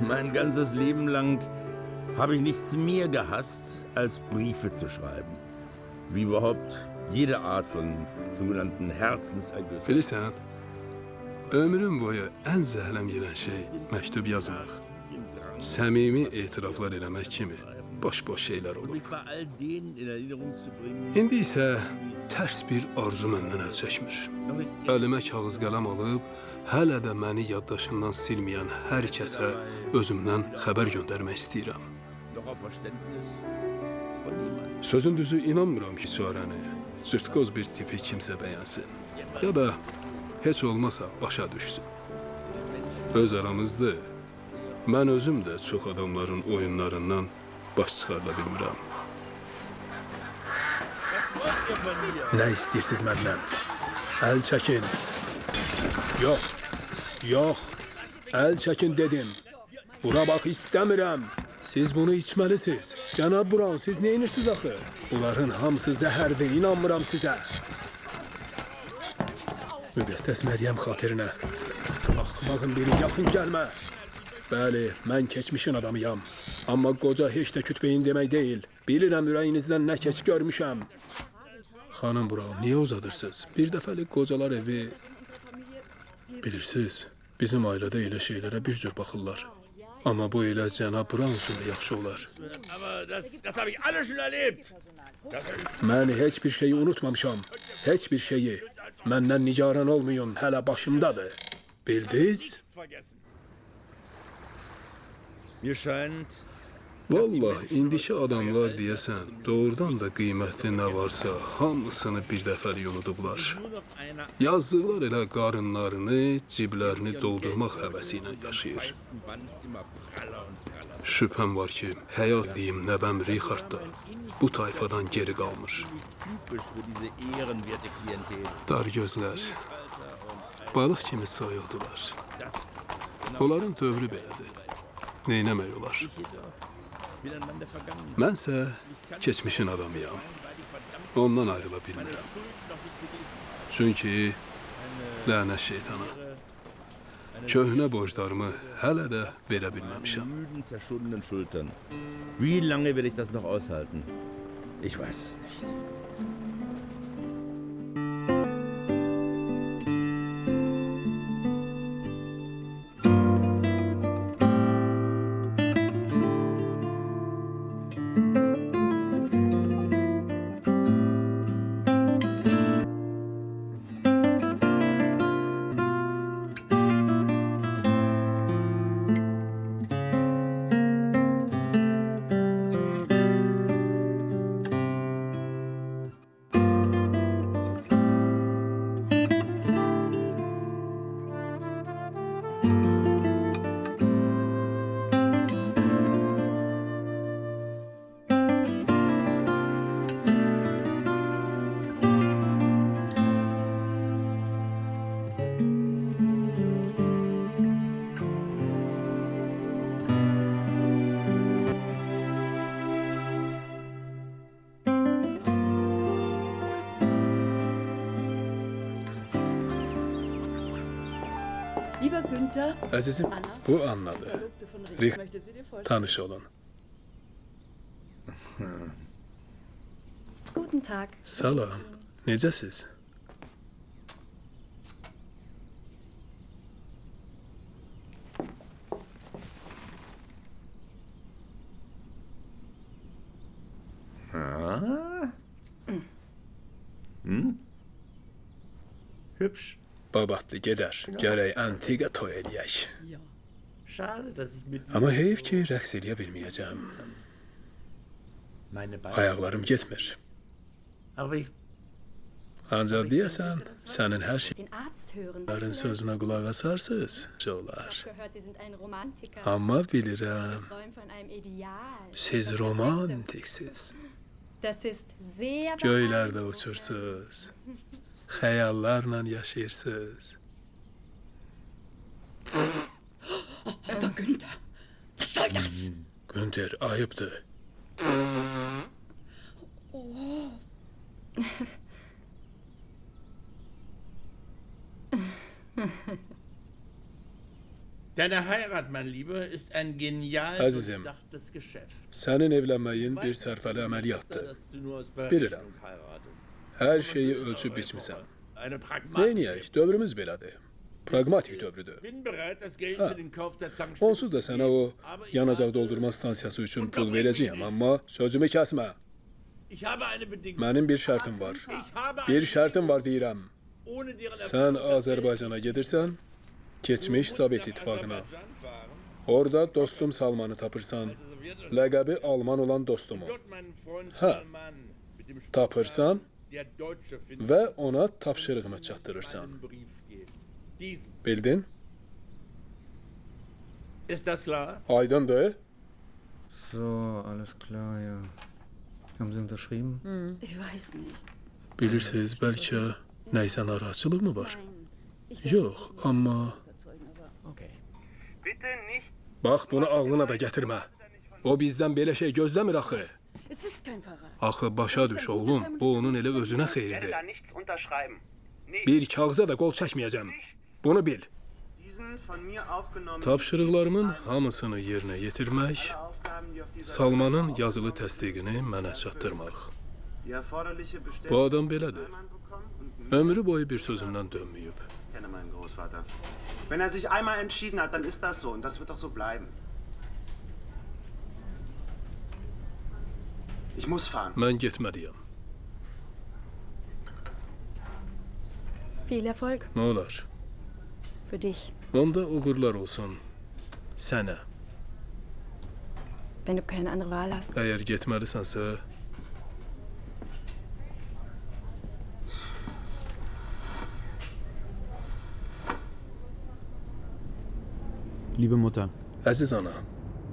Mein ganzes Leben lang habe ich nichts mehr gehasst, als Briefe zu schreiben. Wie überhaupt jede Art von sogenannten Herzensergüssen. Bilirsən, ömrüm boyu ən zəhləm gedən şey məktub yazmaq. Səmimi etiraflar eləmək kimi boş-boş şeylər olub. İndi isə tərs bir arzu məndən əl çəkmir. Əlimə kağız qələm alıb, hələ də məni yaddaşından silməyən hər kəsə özümdən xəbər göndərmək istəyirəm. Sözün düzü inanmıram ki, çarəni cırtqoz bir tipi kimsə bəyənsin. Ya da heç olmasa başa düşsün. Öz aramızda mən özüm də çox adamların oyunlarından baş çıxarda bilmirəm. Nə istəyirsiniz məndən? Əl çəkin. Yox, yox. Əl çəkin dedim. Buna bax istəmirəm. Siz bunu içməlisiniz. Cənab Brown, siz neyinirsiniz axı? Bunların hamısı zəhərdir, inanmıram sizə. Müqəddəs Məryəm xatirinə. Axmağın biri, yaxın gəlmə. Bəli, mən keçmişin adamıyam. Amma qoca heç də kütbeyin demək deyil. Bilirəm ürəyinizdən nə keç görmüşəm. Xanım Brown, niyə uzadırsınız? Bir dəfəlik qocalar evi... Bilirsiniz, bizim ailədə elə şeylərə bir cür baxırlar. Amma bu elə cənab Brown üçün də yaxşı olar. Mən heç bir şeyi unutmamışam. Heç bir şeyi. Məndən nigaran olmayın, hələ başımdadır. Bildiniz? Vallahi, indiki adamlar deyəsən, doğrudan da qiymətli nə varsa, hamısını bir dəfəlik unudublar. Yazdıqlar elə qarınlarını, ciblərini doldurmaq həvəsi ilə yaşayır. Şübhəm var ki, həyat deyim nəvəm Richard da bu tayfadan geri qalmış. Dar gözlər, balıq kimi soyuqdular. Onların dövrü belədir. Neynəmək olar? Mənsə keçmişin adamıyam. Ondan ayrıla bilmirəm. Çünki lənət şeytana. Köhnə borclarımı hələ də verə bilməmişəm. Wie lange werde ich das noch aushalten? Ich weiß es nicht. Əzizim, bu Annadır. Tanış olun. Guten Tag. Salam, necəsiz? Hübsch. Babatlı gedər, gərək antiqa toy eləyək. Amma heyif ki, rəqs eləyə bilməyəcəm. Ayaqlarım getmir. Ancaq deyəsən, sənin hər şeylərin sözünə qulaq asarsınız, olar. Amma bilirəm, siz romantiksiz. Göylərdə uçursuz. Xəyallarla yaşayırsınız. Aber Günther, was soll das? Günther, ayıbdır. Deine Heirat, mein Lieber, ist ein genial Azizim, durchdachtes Geschäft. sənin evlənməyin bir sərfəli əməliyyatdır. Bilirəm. Hər şeyi ölçüb biçmisən. Neyniyək, dövrümüz belədir. Pragmatik dövrüdür. Onsuz da sənə o yanacaq doldurma stansiyası üçün pul verəcəyəm, amma sözümü kəsmə. Mənim bir şərtim var. Bir şərtim var deyirəm. Sən Azərbaycana gedirsən, keçmiş Sovet İttifaqına. Orada dostum Salmanı tapırsan, ləqəbi Alman olan dostumu. Hə, tapırsan və ona tapşırığını çatdırırsan. Bildin? Aydındır? So, alles klar, ja. Haben Sie unterschrieben? Ich weiß nicht. Bilirsiniz, bəlkə nəysə narahatçılıq mı var? Yox, amma... Okay. Bax, bunu ağlına da gətirmə. O bizdən belə şey gözləmir axı. Es ist kein Verrat. Axı başa düş, oğlum, bu onun elə özünə xeyirdir. Bir kağıza da qol çəkməyəcəm. Bunu bil. Tapşırıqlarımın hamısını yerinə yetirmək, Salmanın yazılı təsdiqini mənə çatdırmaq. Bu adam belədir. Ömrü boyu bir sözündən dönməyib. Wenn er sich einmal entschieden hat, dann ist das so und das wird auch so bleiben. Ich muss fahren. Mən getməliyəm. Viel Erfolg Nə olar? für dich. Onda uğurlar olsun sənə. Wenn du keine andere Wahl hast. Əgər getməlisənsə, Liebe Mutter, əziz ana,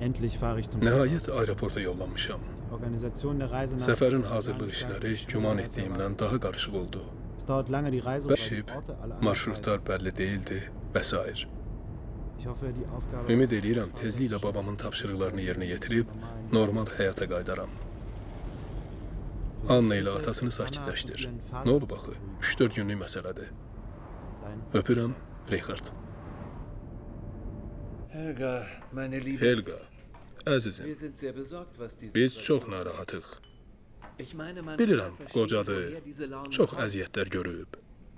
endlich fahre ich zum nəhayət aeroporta yollanmışam. Organisation der Reise nach Səfərin hazırlıq işləri güman etdiyimdən daha qarışıq oldu. Es dauert lange die Reise Bəşib, marşrutlar bəlli deyildi və s. Ich hoffe, die Aufgabe Ümid edirəm tezliklə babamın tapşırıqlarını yerinə yetirib normal həyata qaydaram. Anna ilə atasını sakitləşdir. Nə olub axı? 3-4 günlük məsələdir. Öpürəm, Richard. Helga, meine Liebe. Helga, əzizim, Wir sind sehr besorgt, was diese biz çox narahatıq. Ich meine, man Bilirəm, versteht, qocadır, woher diese Laune çox kommt. əziyyətlər görüb.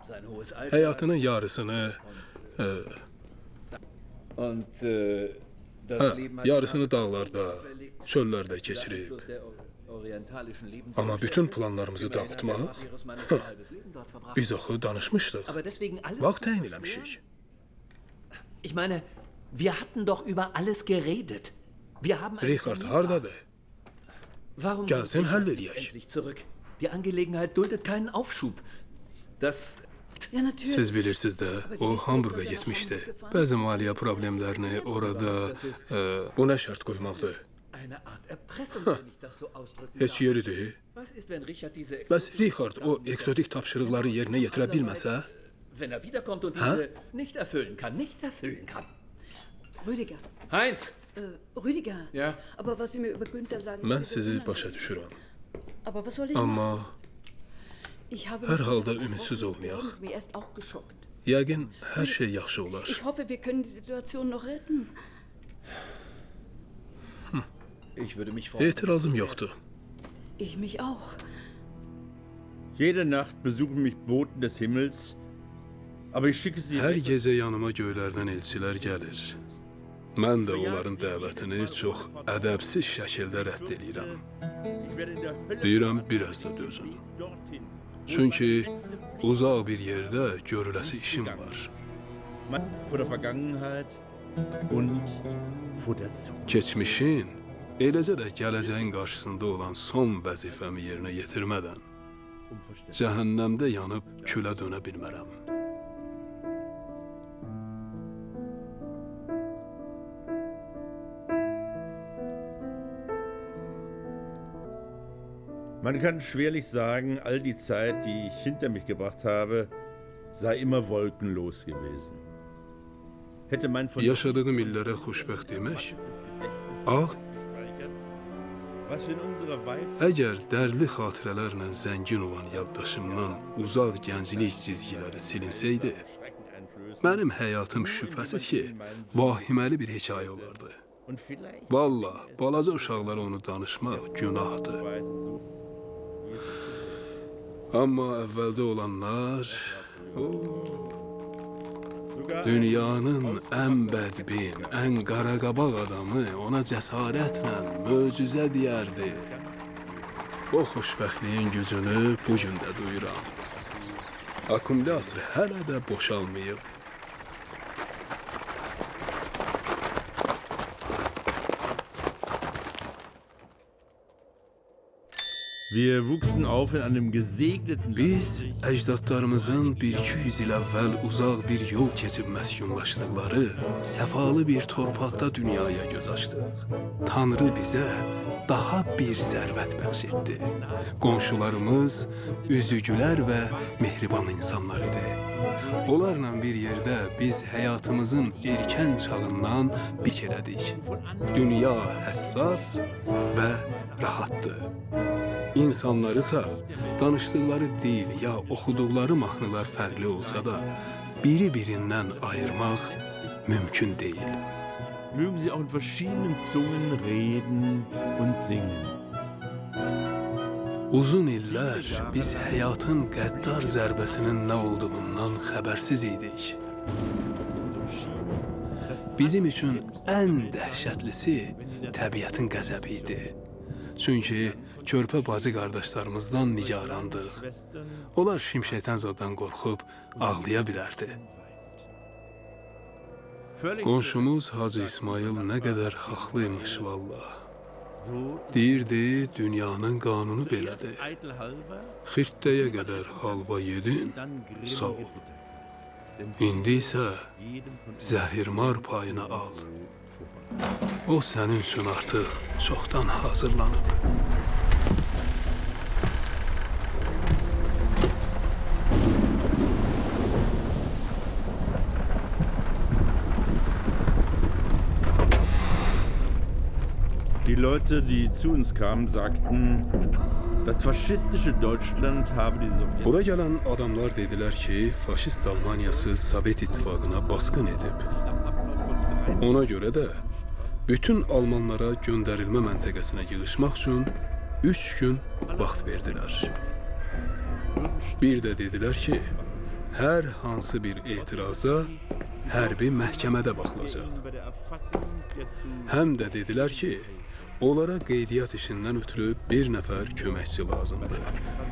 Sein hohes Alter Həyatının yarısını, und das Leben hat yarısını dağlarda, çöllərdə keçirib. Einfluss der orientalischen Amma bütün planlarımızı dağıtmaq, ihres Mannes ein halbes Leben dort verbracht. biz axı danışmışdıq. Aber deswegen alles Vaxt zu təyin zerstören? eləmişik. Ich meine, wir hatten doch über alles geredet. Wir haben einen Richard Termin hardadır? Warum Gelsin, kommt Richard hallediyek. nicht endlich zurück? Die Angelegenheit duldet keinen Aufschub. Das Ja, natürlich. Siz bilirsiniz də, o Hamburqa getmişdi. Bəzi maliyyə problemlərini orada, bu nə şərt qoymaqdır? Eine Art Erpressung, wenn ich das so ausdrücken Heç darf. yeridir. Was ist, wenn Richard diese Bəs Richard o eksotik tapşırıqları yerinə yetirə bilməsə? wenn er wiederkommt und diese nicht erfüllen kann, nicht erfüllen kann? Rüdiger, Heinz! Rüdiger. Ja? Aber was Sie mir über Günther sagen... Mən ist mir sizi bewundert. başa düşürəm. Aber was soll ich machen? Amma Ich habe her mit halda Ihnen ümidsiz gesprochen. olmayaq. Sie haben mich erst auch geschockt. yəqin hər şey yaxşı olar. Ich hoffe, wir können die Situation noch retten. Ich würde mich freuen. Etirazım yoxdur. Ich mich auch. Jede Nacht besuchen mich Boten des Himmels, aber ich schicke sie Hər weg. gecə yanıma göylərdən elçilər gəlir. Mən də onların dəvətini çox ədəbsiz şəkildə rədd edirəm. Ich werde in der Hölle Deyirəm, biraz da dözün. dorthin. Çünki uzaq bir yerdə görüləsi işim var. Vor der Vergangenheit und vor der Zukunft. Keçmişin, eləcə də gələcəyin qarşısında olan son vəzifəmi yerinə yetirmədən cəhənnəmdə yanıb külə dönə bilmərəm. Man kann schwerlich sagen, all die Zeit, die ich hinter mich gebracht habe, sei immer wolkenlos gewesen. Hätte mein von Yaşadığım illərə xoşbəxt demək, das Gedächtnis Ach. alles gespeichert, was wir in unserer Weiz əgər dərli xatirələrlə zəngin olan yaddaşımdan uzaq gənclik cizgiləri silinsəydi, Schrecken einflößen, Mənim həyatım şübhəsiz ki, vahiməli bir hekayə olardı. Valla, balaca uşaqlara onu danışmaq günahdır. Amma əvvəldə olanlar... Dünyanın ən bədbin, ən qaraqabaq adamı ona cəsarətlə möcüzə deyərdi. O xoşbəxtliyin gücünü bugün də duyuram. Akkumulyator hələ də boşalmayıb. Wir wuchsen auf in einem gesegneten Biz əcdadlarımızın 1-200 il əvvəl uzaq bir yol keçib məskunlaşdıqları səfalı bir torpaqda dünyaya göz açdıq. Tanrı bizə daha bir sərvət bəxş etdi. Qonşularımız üzücülər və mehriban insanlar idi. Onlarla bir yerdə biz həyatımızın erkən çağından biç elədik. Dünya həssas və rahatdır. İnsanlarısa danışdıqları dil ya oxuduqları mahnılar fərqli olsa da biri-birindən ayırmaq mümkün deyil. Mögen sie auch in verschiedenen Zungen reden und singen. Uzun illər biz həyatın qəddar zərbəsinin nə olduğundan xəbərsiz idik. Bizim üçün ən dəhşətlisi təbiətin qəzəbi idi. Çünki körpə bacı qardaşlarımızdan nigarandıq. Onlar şimşəkdən zadan qorxub ağlaya bilərdi. Qonşumuz Hacı İsmail nə qədər haqlıymış valla. Deyirdi, dünyanın qanunu belədir. Xirtdəyə qədər halva yedin, sağ ol. İndi isə zəhirmar payını al. O sənin üçün artıq çoxdan hazırlanıb. Die Leute, die zu uns kamen, sagten, das faschistische Deutschland habe die Sowjetunion... Bura gələn adamlar dedilər ki, faşist Almaniyası Sovet İttifaqına basqın edib. Ona görə də bütün Almanlara göndərilmə məntəqəsinə yığışmaq üçün 3 gün vaxt verdilər. Bir də dedilər ki, hər hansı bir etiraza hərbi məhkəmədə baxılacaq. Həm də dedilər ki, onlara qeydiyyat işindən ötürü bir nəfər köməkçi lazımdır.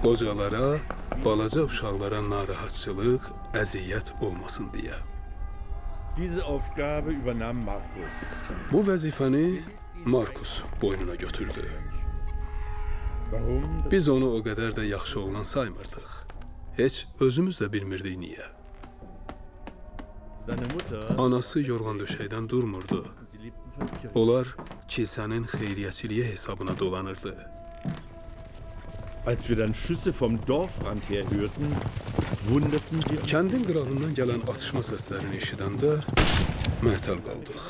Qocalara, balaca uşaqlara narahatçılıq, əziyyət olmasın deyə. Diese Aufgabe übernahm Markus. Bu vəzifəni Markus boynuna götürdü. Biz onu o qədər də yaxşı oğlan saymırdıq. Heç özümüz də bilmirdik niyə. Anası yorğan döşəkdən durmurdu. Onlar kilsənin xeyriyyəçiliyi hesabına dolanırdı. Als wir dann Schüsse vom Dorfrand her hörten, wunderten wir uns. Kəndin qırağından gələn atışma səslərini eşidəndə məhtəl qaldıq.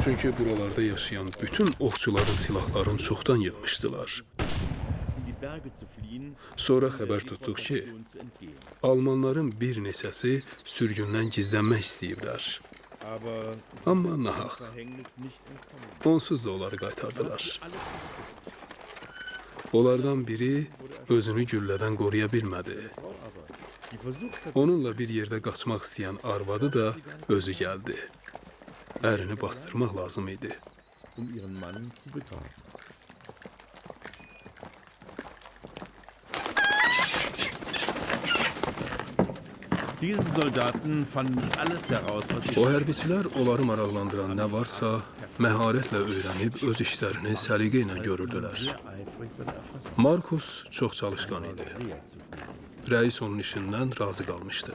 Çünki buralarda yaşayan bütün ovçuların silahlarını çoxdan yığmışdılar. Sonra xəbər tutduq ki, Almanların bir neçəsi sürgündən gizlənmək istəyiblər. Amma nahaq. Onsuz da onları qaytardılar. Onlardan biri özünü güllədən qoruya bilmədi. Onunla bir yerdə qaçmaq istəyən arvadı da özü gəldi. Ərini bastırmaq lazım idi. Diese Soldaten fanden alles heraus, was O hərbiçilər onları maraqlandıran nə varsa məharətlə öyrənib öz işlərini səliqə ilə görürdülər. Markus çox çalışqan idi. Rəis onun işindən razı qalmışdı.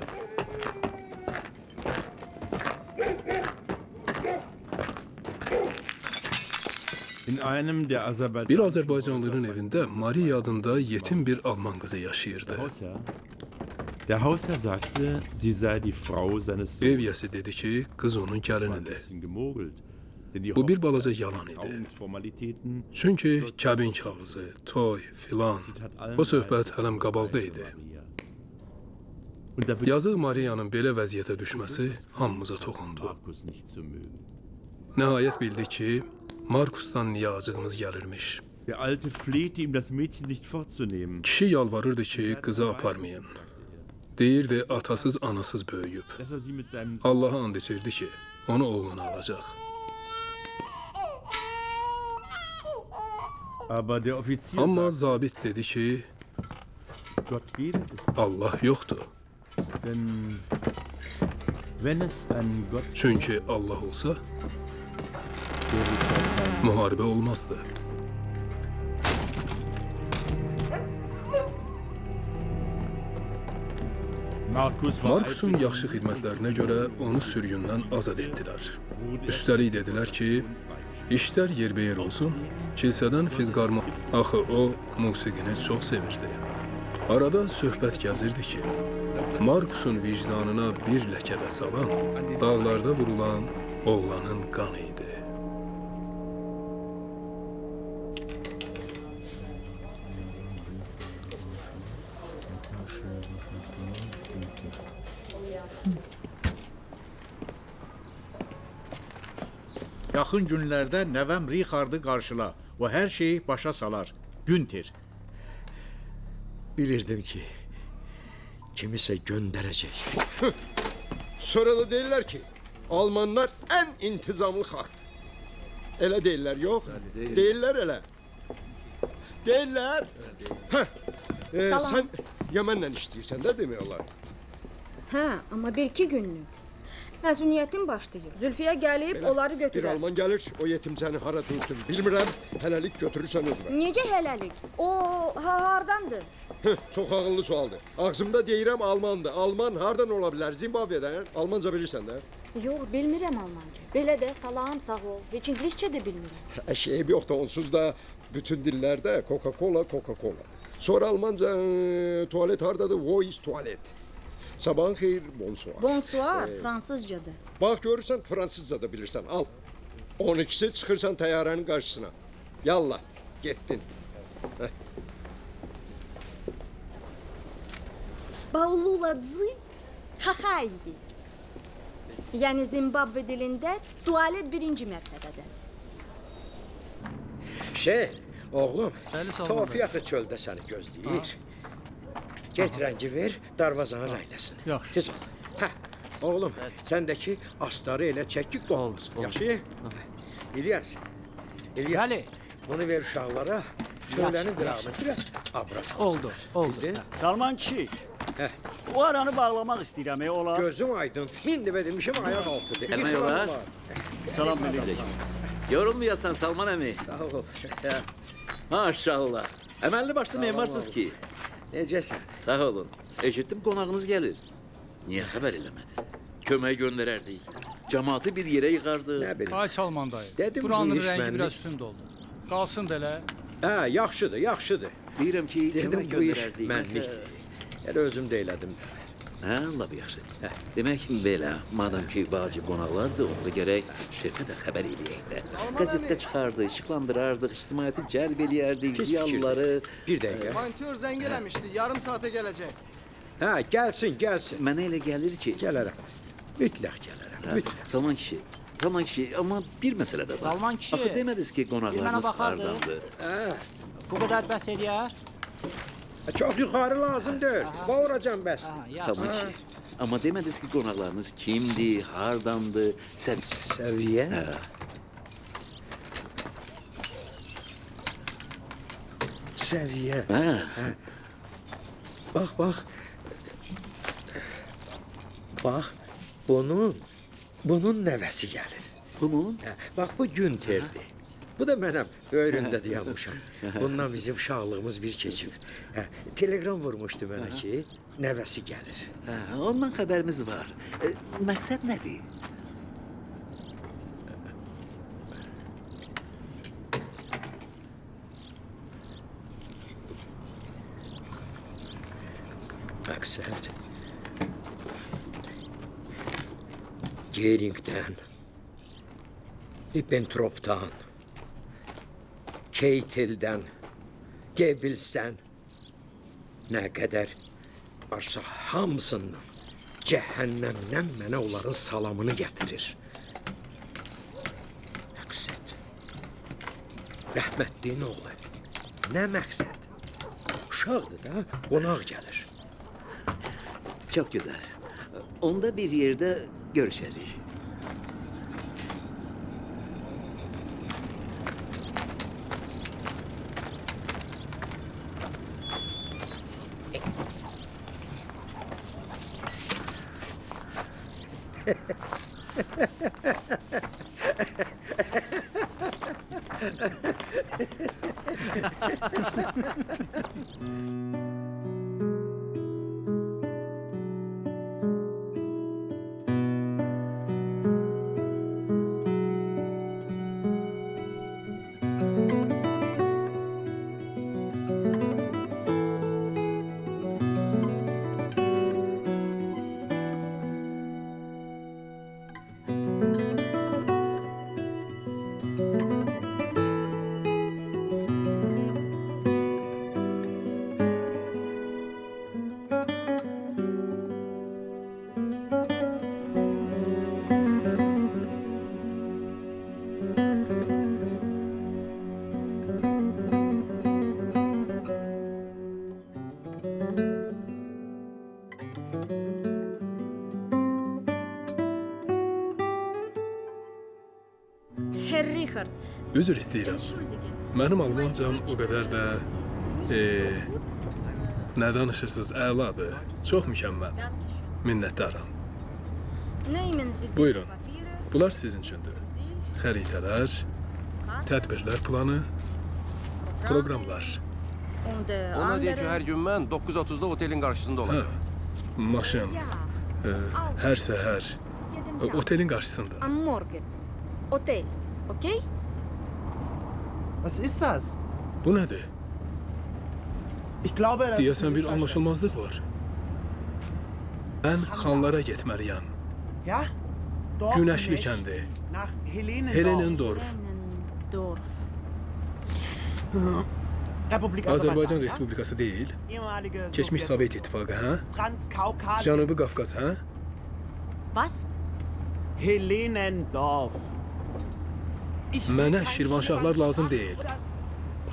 Bir Azərbaycanlının evində Maria adında yetim bir Alman qızı yaşayırdı. Der Hausherr sagte, sie sei die Frau seines Sohnes. Ev yəsi dedi ki, qız onun gəlinidir. Bu bir balaca yalan idi. Çünki kəbin kağızı, toy, filan, o söhbət hələm qabaqda idi. Und da Yazıq Mariyanın belə vəziyyətə düşməsi hamımıza toxundu. Markus nicht zu mögen. Nəhayət bildi ki, Markusdan niyə acığımız gəlirmiş. Der Alte flehte ihm, das Mädchen nicht fortzunehmen. Kişi yalvarırdı ki, qızı aparmayın. Deyirdi, atasız, anasız böyüyüb. Dass er sie mit seinem Allaha and içirdi ki, onu oğluna alacaq. Aber der Offizier Amma sagt, zabit dedi ki, Gott gebe es. Allah yoxdur. Denn wenn es ein Gott Çünki Allah olsa, gäbe, es ja keinen. müharibə olmazdı. Markusun yaxşı xidmətlərinə görə onu sürgündən azad etdilər. Üstəlik dedilər ki, işlər yerbəyer olsun, kilsədən fizqarmon. Axı o, musiqini çox sevirdi. Arada söhbət gəzirdi ki, Markusun vicdanına bir ləkəbə salan, dağlarda vurulan oğlanın qanı idi. Yaxın günlərdə nəvəm Richardı qarşıla. O hər şeyi başa salar. Günter. Bilirdim ki kimisə göndərəcək. Sonra da deyirlər ki, Almanlar ən intizamlı xalqdır. Elə deyirlər, yox? Deyirlər elə. Deyirlər. Sən Yəmənlə işləyirsən də demək olar. Hə, amma 1-2 günlük. Məzuniyyətim başlayır. Zülfiyə gəlib onları Bir götürər. Alman gəlir, o yetimcəni hara durdun bilmirəm, hələlik götürürsən özünə. Necə hələlik? O, hardandır? Çox ağıllı sualdır. Ağzımda deyirəm Almandır. Alman hardan ola bilər? Zimbabvedən. Almanca bilirsən də. Yox, bilmirəm almanca. Belə də salam, sağ ol. Heç ingiliscə də bilmirəm. Şeyib yoxdur, onsuz da bütün dillərdə Coca-Cola, Coca-Cola. Sonra Almanca tuvalet hardadır? Wo ist tuvalet? Sabahın xeyir, bonsoir. Bonsoir, fransızcadır. Bax görürsən, fransızca da bilirsən. Al. 12'si çıxırsan təyyarənin qarşısına. Yallah, getdin. Baululadzi Hahayi. Yəni Zimbabve dilində tualet 1-ci mərtəbədə. Oğlum, Tofiq çöldə səni gözləyir. Get rəngi ver, darvazanı rəyləsin. Yaxşı. Tez ol. Oğlum, səndəki astarı elə çək ki, qolmasın. Yaxşı? İlyas, Bəli. bunu ver uşaqlara, şölənin qırağını biraz abra salsınlar. Oldu. Bildin? Salman kişi. O aranı bağlamaq istəyirəm, olar. Gözüm aydın. Min dəfə demişim, ayaq altıdır. Əmək olar. Salam əleykum. Yorulmayasan Salman əmi. Sağ ol. Maşallah. Əməlli başlı memarsız ki. Necəsən? Sağ olun. Eşitdim qonağınız gəlir. Niyə xəbər eləmədiniz? Kömək göndərərdik. Cəmaatı bir yerə yığardı. Nə bilim. Ay Salman dayı. Dedim, Buranın bu iş rəngi mənlik. biraz üstün doldu. Qalsın da elə. Yaxşıdır. Deyirəm ki, Dedim, kömək bu iş göndərərdik. mənlikdir. Elə özüm də elədim. Hə, Allah bir yaxşı. Demək belə, madam ki, vacib qonaqlardır, onda gərək şefə də xəbər eləyək də. Qəzetdə çıxardı, işıqlandırardıq, ictimaiyyəti cəlb eləyərdik, Pis ziyalıları. Bir dəqiqə. Montör zəng eləmişdi, yarım saata gələcək. Gəlsin. Mənə elə gəlir ki... Gələrəm. Mütləq gələrəm. Mütləq. Salman kişi, amma bir məsələ də var. Salman kişi. Axı demədiniz ki, qonaqlarınız baxardı. hardandır? Bu qədər bəs eləyər. Çox yuxarı lazımdır. Bağıracam bəs. Salman kişi, amma demədiniz ki, qonaqlarınız kimdir, hardandır, Səviyyə? Səviyyə. Bax. Bax, bunun nəvəsi gəlir. Bunun? Bax, bu Günterdir. Bu da mənəm, öyründə dayanmışam. Bundan bizim uşaqlığımız bir keçib. Telegram vurmuşdu mənə ki, nəvəsi gəlir. Ondan xəbərimiz var. Məqsəd nədir? Məqsəd Geringdən, Ribbentropdan, Keitel'dən, Goebbels'dən nə qədər varsa hamısından cəhənnəmdən mənə onların salamını gətirir. Məqsəd. Rəhmətliyin oğlu. Nə məqsəd? Uşaqdır da, qonaq gəlir. Çok güzel. Onda bir yerde görüşelim. Herr Richard, Üzr istəyirəm. Mənim Almancam o qədər də nə danışırsınız? Əladır. Çox mükəmməl. Minnətdaram. Buyurun. Bunlar sizin üçündür. Xəritələr, tədbirlər planı, proqramlar. Ona deyək ki, hər gün mən 9:30-da otelin qarşısında olacağam. Maşın, hər səhər otelin qarşısında. Am Morgen. Otel. Okay? Was ist das? Bu nədir? Ich glaube, das Deyəsən bir anlaşılmazlıq var. Mən xanlara getməliyəm. Ja? Dorf Günəşli nicht. kəndi. Nach Helenendorf. Helenendorf. Republik Azərbaycan Respublikası deyil. Ehemalige Keçmiş Sovet İttifaqı, hə? Transkaukasien. Cənubi Qafqaz, hə? Was? Helenendorf. Mənə Şirvanşahlar lazım deyil.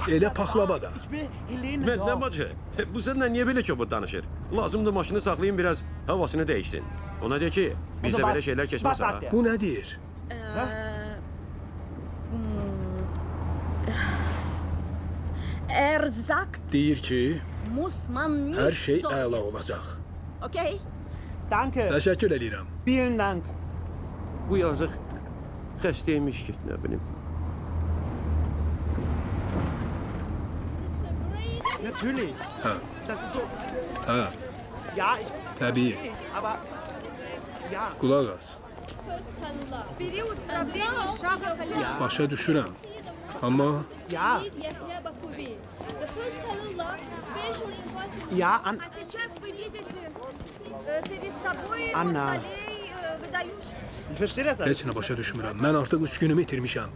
Elə paxlava da. Ich will Mən Helenendorf. nə bacı? Bu səndən niyə belə kobud danışır? Lazımdır maşını saxlayın biraz havasını dəyişsin. Ona de ki, bizdə belə şeylər keçməz ha. Bu nə deyir? Sagt, Deyir ki, muss man nicht hər şey so. əla olacaq. Okay? Danke. Təşəkkür edirəm. Vielen Dank. Bu yazıq xəstəymiş ki, nə bilim. Natürlich. Ha. Das ist so. Ha, Ja, ich. təbii. Aber. Ja. Qulaq as. Başa düşürəm. Amma Ja. Ja, Anna. Ich verstehe das heç nə başa düşmürəm. Mən artıq 3 günümü itirmişəm.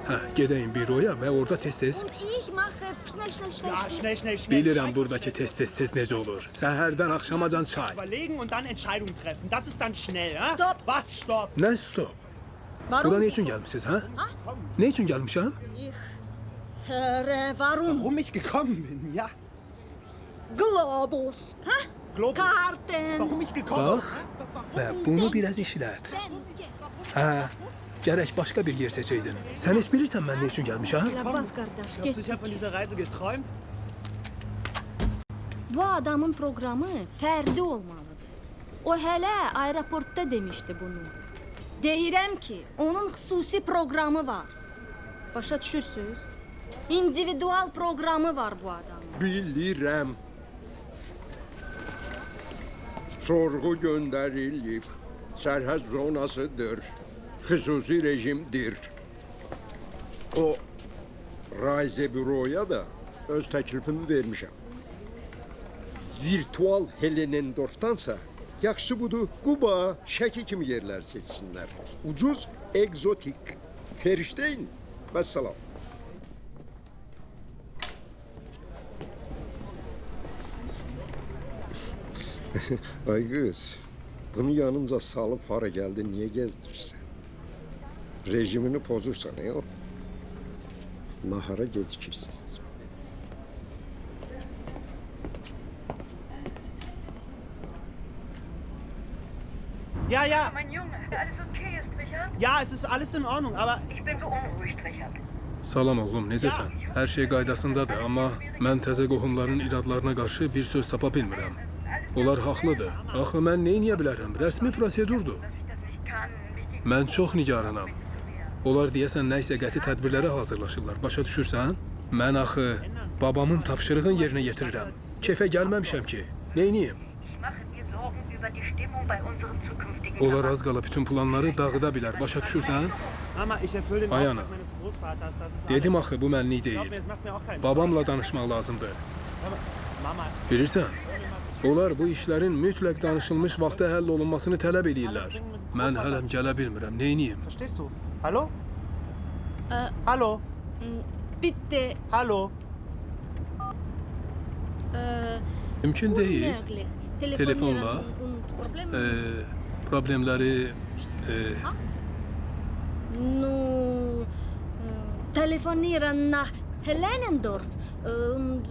Hə, gedəyim büroya və orada tez-tez Ich mache schnell, schnell, schnell. Ja, schnell, schnell, schnell. bilirəm buradakı tez necə olur. Səhərdən axşamacan çay. Überlegen und dann Entscheidungen treffen. Das ist dann schnell, ha? Stopp. Was, stopp? Nə stop? Warum? Bura nə üçün gəlmisiniz, hə? Nə üçün gəlmişəm? Warum? Warum ich gekommen bin, ja. Globus. Ha? Globus. Karten. Warum ich gekommen Bax və bunu biraz işlət. Hə, gərək başqa bir yer seçəydin. Sən heç bilirsən mən nə üçün gəlmişəm? Labas qardaş, Ich habe get. sicher von dieser Reise geträumt. Bu adamın proqramı fərdi olmalıdır. O hələ aeroportda demişdi bunu. Deyirəm ki, onun xüsusi proqramı var. Başa düşürsüz? İndividual proqramı var bu adamın. Bilirəm. Sorğu göndərilib. Sərhəd zonasıdır. Xüsusi rejimdir. O Raize büroya da öz təklifimi vermişəm. Virtual Helenendorfdansa yaxşı budur Quba, Şəki kimi yerlər seçsinlər. Ucuz, egzotik. Ferişteyn. Vəssalam. Ay kız, bunu yanınca salıp hara geldi, niye gezdirirsen? Rejimini pozursan ya. Nahara gecikirsiz. Ja, ja. Mein Junge, alles okay ist, Richard? Ja, es ist alles in Ordnung, aber... Ich bin so unruhig, Richard. Salam oğlum, necəsən? Hər şey qaydasındadır, amma mən təzə qohumların iradlarına qarşı bir söz tapa bilmirəm. Onlar haqlıdır. Axı mən nə edə bilərəm? Rəsmi prosedurdur. Mən çox nigaranam. Onlar deyəsən nə isə qəti tədbirlərə hazırlaşırlar. Başa düşürsən? Mən axı babamın tapşırığını yerinə yetirirəm. Kefə gəlməmişəm ki. Nə edeyim? Onlar az qala bütün planları dağıda bilər. Başa düşürsən? Mama, ich erfülle den Ayana. Auftrag meines Großvaters, das ist Dedim alles. axı bu mənlik deyil. Glaub mir, es macht mir auch keinen Babamla danışmaq lazımdır. Mama, Bilirsən, onlar bu işlərin mütləq danışılmış vaxta həll olunmasını tələb edirlər. Mən hələm gələ bilmirəm. Nə edeyim? verstehst du? Hallo? Äh, Hallo? Bitti. Hallo? Mümkün deyil. Telefonla Problemləri No, telefonieren nach Hellenendorf und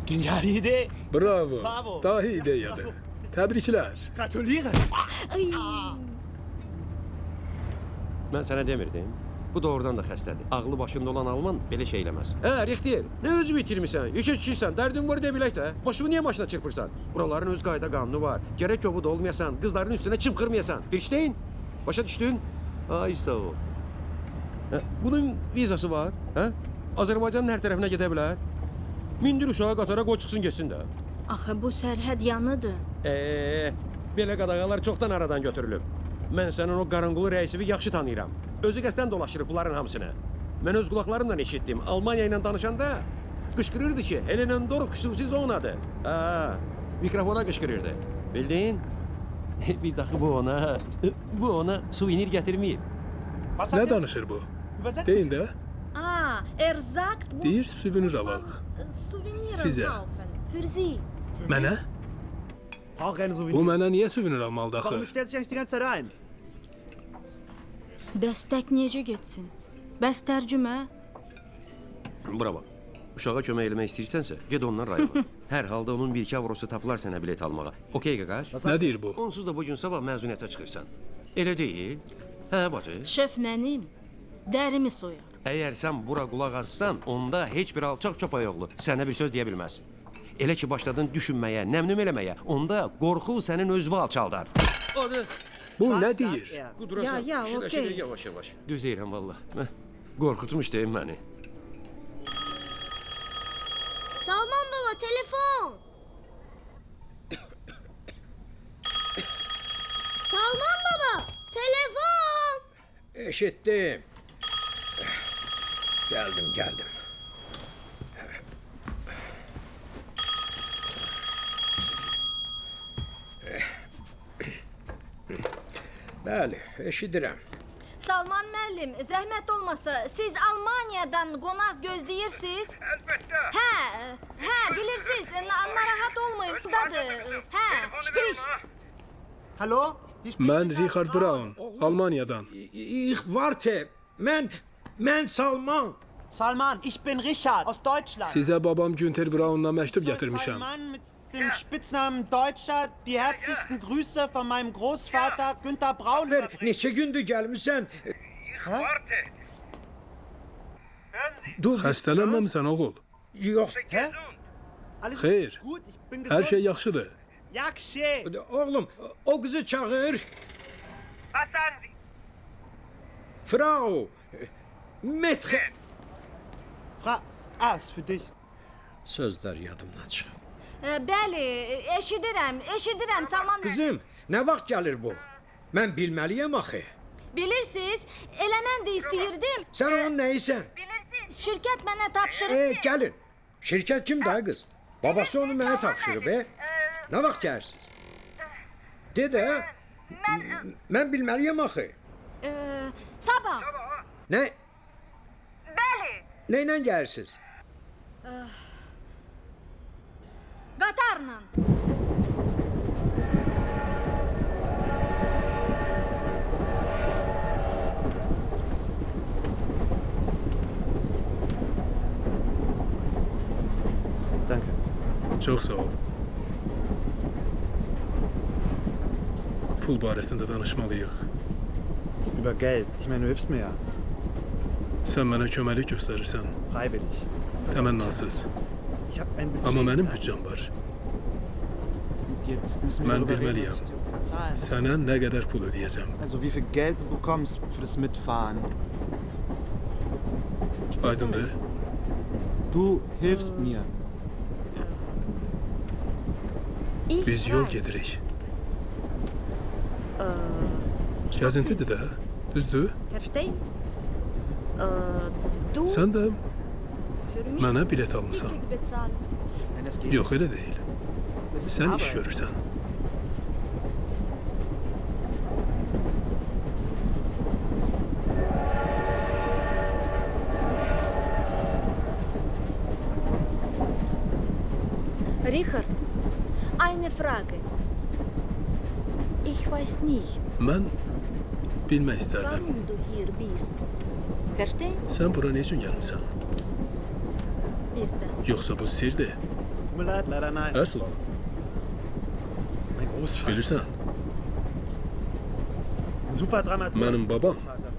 Geniale Idee. Bravo. Bravo. Dahi ideyadır. Təbriklər. Gratuliere. ay, Mən sənə demirdim. Bu doğrudan da xəstədir. Ağlı başında olan alman belə şey eləməz. Hə, Rixtiyar, nə özü itirmisən? Yekə kişisən, dərdin var deyə bilək də. Başını niyə maşına çırpırsan? Buraların öz qayda qanunu var. Gərək kobud olmayasan, qızların üstünə çımxırmayasan. Firşteyn, başa düşdün? Ay sağ ol. Hə, bunun vizası var, hə? Azərbaycanın hər tərəfinə gedə bilər. Mindir uşağı qatara qoy çıxsın getsin də. axı bu sərhəd yanıdır. Belə qadağalar çoxdan aradan götürülüb. Mən sənin o qaranqulu rəisivi yaxşı tanıyıram. Özü qəsdən dolaşdırıb bunların hamısını. Mən öz qulaqlarımla eşitdim. Almaniya ilə danışanda qışqırırdı ki, Hellenendorf xüsusi zonadır. Mikrofona qışqırırdı. Bildin? Bir daxı bu ona suvenir gətirməyib. Nə danışır bu? Deyin də. Er sagt, bu Deyir, süvenir alaq. Souvenir Sizə. kaufen. Für Sie. Mənə? Brauche keine Bu Souvenirs. mənə niyə süvenir almalıdır Warum axı? stellt sich eigentlich die ganze Zeit ein? Bəs tək necə getsin? Bəs tərcümə? Bura bax. Uşağa kömək eləmək istəyirsənsə, get ondan rayona. Hər halda onun 1-2 avrosu tapılar sənə bilet almağa. Okey qaqaş? Nə deyir bu? Onsuz da bu gün sabah məzuniyyətə çıxırsan. Elə deyil? Hə, bacı. Şef mənim. Dərimi soyar. Əgər sən bura qulaq assan, onda heç bir alçaq çöpəyoğlu sənə bir söz deyə bilməz. Elə ki başladın düşünməyə, nəmnüm eləməyə, onda qorxu sənin özünü alçaldar. Hadi. Bu nə deyir? Qudurasan. Ya, okey. Yavaş-yavaş. Düz deyirəm vallah. Qorxutmuş deyim məni. Salman baba telefon. Salman baba telefon. Eşitdim. Geldim. Bəli, eşidirəm. Salman müəllim, zəhmət olmasa siz Almaniyadan qonaq gözləyirsiniz? Əlbəttə. Hə, bilirsiniz, narahat olmayın. Dadır. Hə, sprich. Hallo? Mən Richard Braun, Almaniyadan. Ich warte. Mən Salman. Salman, ich bin Richard aus Deutschland. Sizə babam Günter Braun'la məktub gətirmişəm. Salman mit dem Spitznamen Deutscher, die herzlichsten Grüße von meinem Großvater Günther Braun. Neçə gündür gəlmisən? Xəstələnməmisən oğul. Yox. Hä? Alles Xeyr. gut, ich bin Hər gesund. şey yaxşıdır. Yakşe. Oğlum, o qızı çağır. Was sagen Sie? Frau. Metre. Ist für dich. Sözlər yadımdan çıxıb. Bəli, eşidirəm Salman müəllim. Qızım, nə vaxt gəlir bu? Mən bilməliyəm axı. Bilirsiniz, elə mən də istəyirdim. Sən onun nəyisən? Bilirsiniz, şirkət mənə tapşırıb. Gəlin. Şirkət kimdir qız? Babası onu mənə tapşırıb. Nə vaxt gəlirsiniz? De də. Mən bilməliyəm axı. Sabah. Nə? Bəli. Nəylə gəlirsiniz? Etibarla. Danke. Çox sağ ol. Pul barəsində danışmalıyıq. Über Geld. Ich meine, du hilfst mir ja. Sən mənə köməlik göstərirsən. Freiwillig. Təmənnasız. Ich habe ein Budget. Amma mənim büdcəm var. Jetzt müssen wir Mən darüber reden, bilməliyəm. was ich dir bezahlen. Sənə nə qədər pul ödəyəcəm? Also wie viel Geld du bekommst für das Mitfahren. Aydındır. Du hilfst mir. Biz yol gedirik. Gəzintidir də, düzdür? Verstehen? Du Sən də für mich mənə bilet almısan. Ticket bezahlen. Nein, das geht Yox, elə deyil. nicht. Es ist Sən iş Arbeit. görürsən. Richard, eine Frage. Ich weiß nicht, Mən bilmək istərdim. warum du hier bist. Verstehen? Sən bura nə üçün gəlmisən? Ist das? Yoxsa bu sirdir? Tut mir leid, leider nein. Əsla. Mein Großvater. Bilirsən, Ein super Dramaturg. mənim babam Großvater.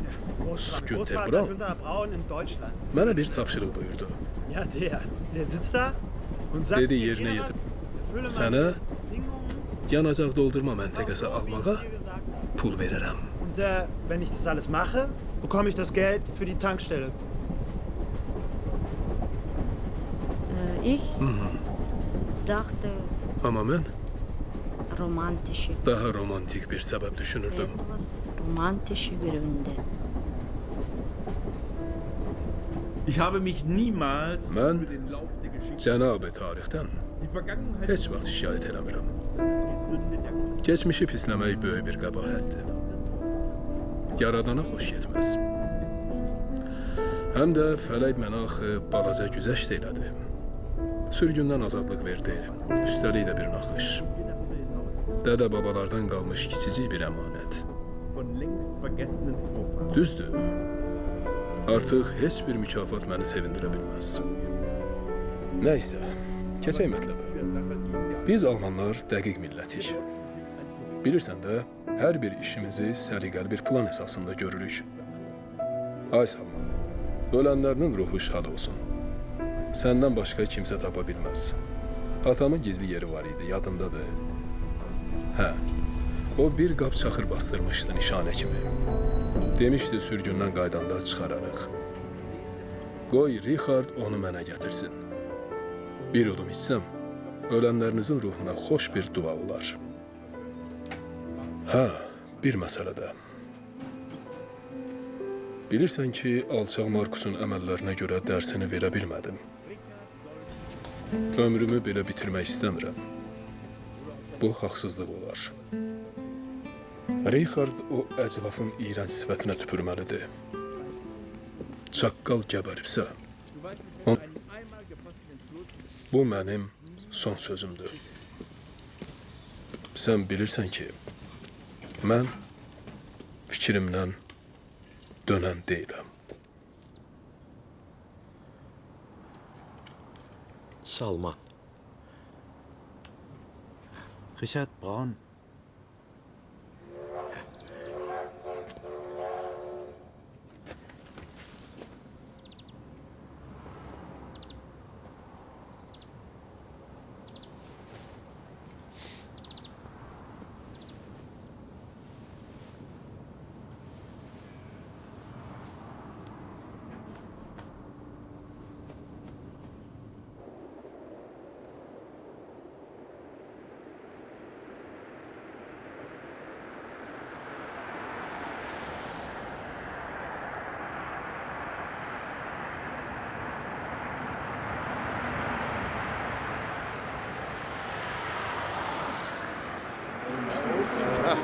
Ja, Großvater. Günther Großvater Braun. Günther Braun in Deutschland. mənə bir tapşırıq buyurdu. Ja, der sitzt da und sagt Dedi mir, yerinə Gerhard, yetir. erfülle Sənə meine Bedingungen. yanacaq doldurma məntəqəsi almağa pul verirəm. Und wenn ich das alles mache, bekomme ich das Geld für die Tankstelle. Ich dachte, Amma mən romantische, daha romantik bir səbəb düşünürdüm. etwas romantische Gründe. Ich habe mich niemals Mən über den Lauf der Geschichte. Cənab-ı tarixdən Die Vergangenheit heç vaxt şikayət eləmirəm. das ist die Sünde der Gott. Keçmişi pisləmək böyük bir qəbahətdir. Yaradana xoş getməz. Həm də fələk mənə axı balaca güzəşt elədi. Sürgündən azadlıq verdi. Üstəlik də bir naxış. Dədə-babalardan qalmış kiçicik bir əmanət. Von längst vergessenen Vorfahren. Düzdür. Artıq heç bir mükafat məni sevindirə bilməz. Nəysə, keçək mətləbə. Biz Almanlar dəqiq millətik. Bilirsən də, hər bir işimizi səliqəli bir plan əsasında görürük. Ay Salman, ölənlərinin ruhu şad olsun. Səndən başqa kimsə tapa bilməz. Atamın gizli yeri var idi, yadındadır. Hə, o bir qap çaxır bastırmışdı nişanə kimi. Demişdi sürgündən qaydanda çıxararıq. Qoy Richard onu mənə gətirsin. Bir udum içsəm, ölənlərinizin ruhuna xoş bir dua olar. Hə, bir məsələdə. Bilirsən ki, alçaq Markusun əməllərinə görə dərsini verə bilmədim. Ömrümü belə bitirmək istəmirəm. Bu haqsızlıq olar. Richard o əclafın iyrənc sifətinə tüpürməlidir. Çaqqal gəbəribsə, bu mənim son sözümdür. Sən bilirsən ki, mən fikrimdən dönən deyiləm. Salman. Richard Braun.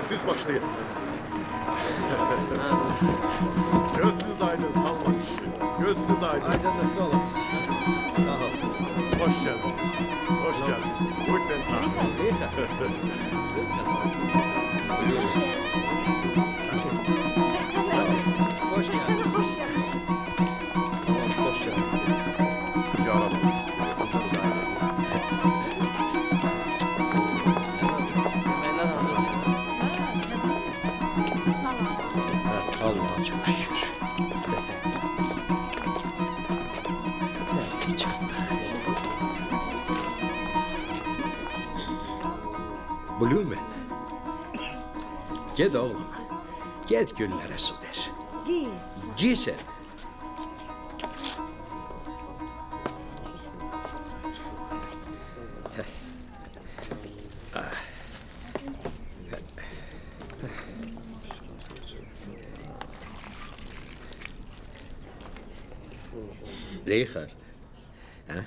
Siz başlayın. Gözünüz aydın Salman. Gözünüz aydın. Aydınlıklı olasınız. Sağ ol. Hoş geldin. Hoş geldin. Hoş geldin. Hoş geldiniz kızım. Hoş geldin. Canım. Allah'a çok şükür. İstesen. Ne çıktık. Blumen. Git oğlum. Git güllere su ver. Giz. Giy sen. Richard. Ha?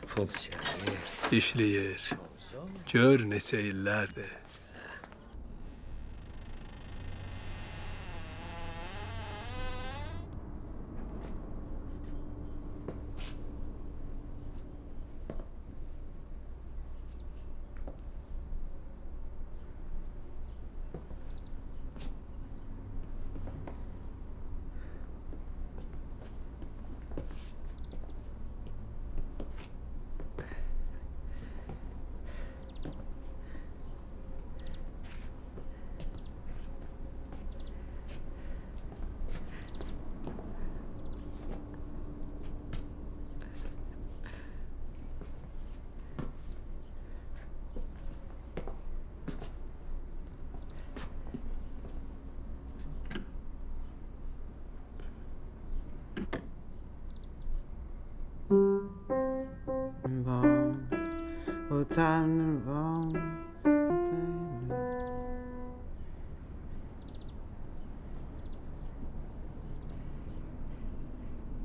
Fonksiyoner. İşləyir. Gör neçə illərdir.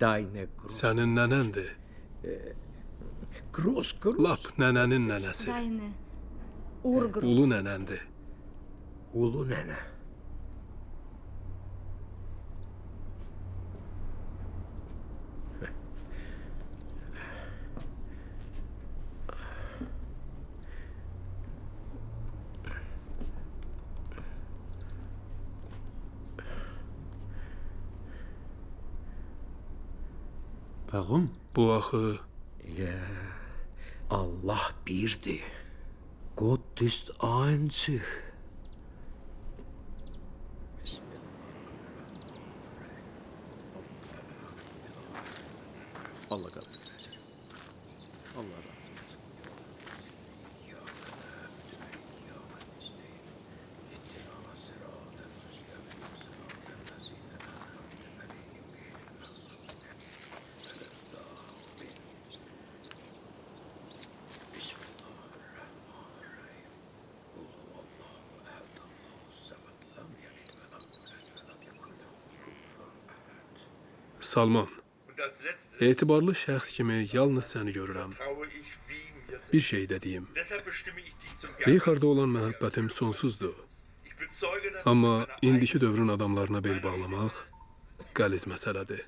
Dayne Sənin nənəndir. Gross. Lap nənənin nənəsi. Dayını. Uğur qırıq. Ulu nənəndir. Ulu nənə. Warum? Bu axı Ja, Allah birdir. Gott ist einzig. Allah kabul etsin. Allah razı olsun. Salman. Etibarlı şəxs kimi yalnız səni görürəm. Bir şey də deyim. Richard'a olan məhəbbətim sonsuzdur. Amma indiki dövrün adamlarına bel bağlamaq qəliz məsələdir.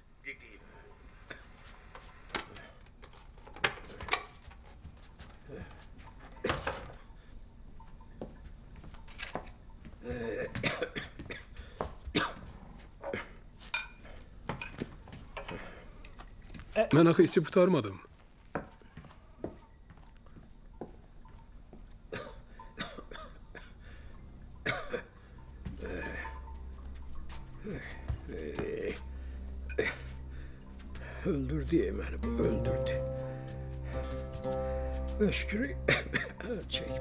Mən axı içib qurtarmadım. Öldürdü məni bu, öldürdü. Öskürü çək.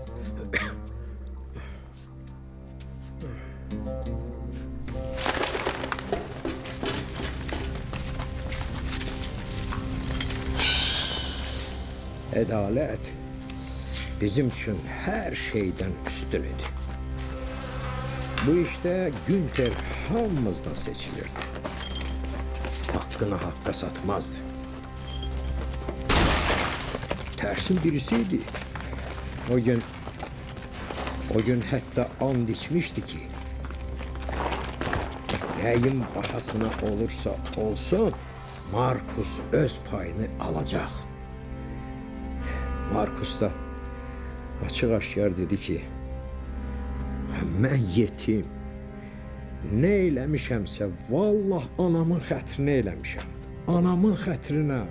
Ədalət bizim üçün hər şeydən üstün idi. Bu işdə Günter hamımızdan seçilirdi. Hakkını hakka satmazdı. Tersin birisiydi. O gün hatta and içmişti ki neyin bahasına olursa olsun Markus öz payını alacak. Markus da açık aşkar dedi ki mən yetim. Nə eləmişəmsə, vallah anamın xətrinə eləmişəm. Anamın xətrinə.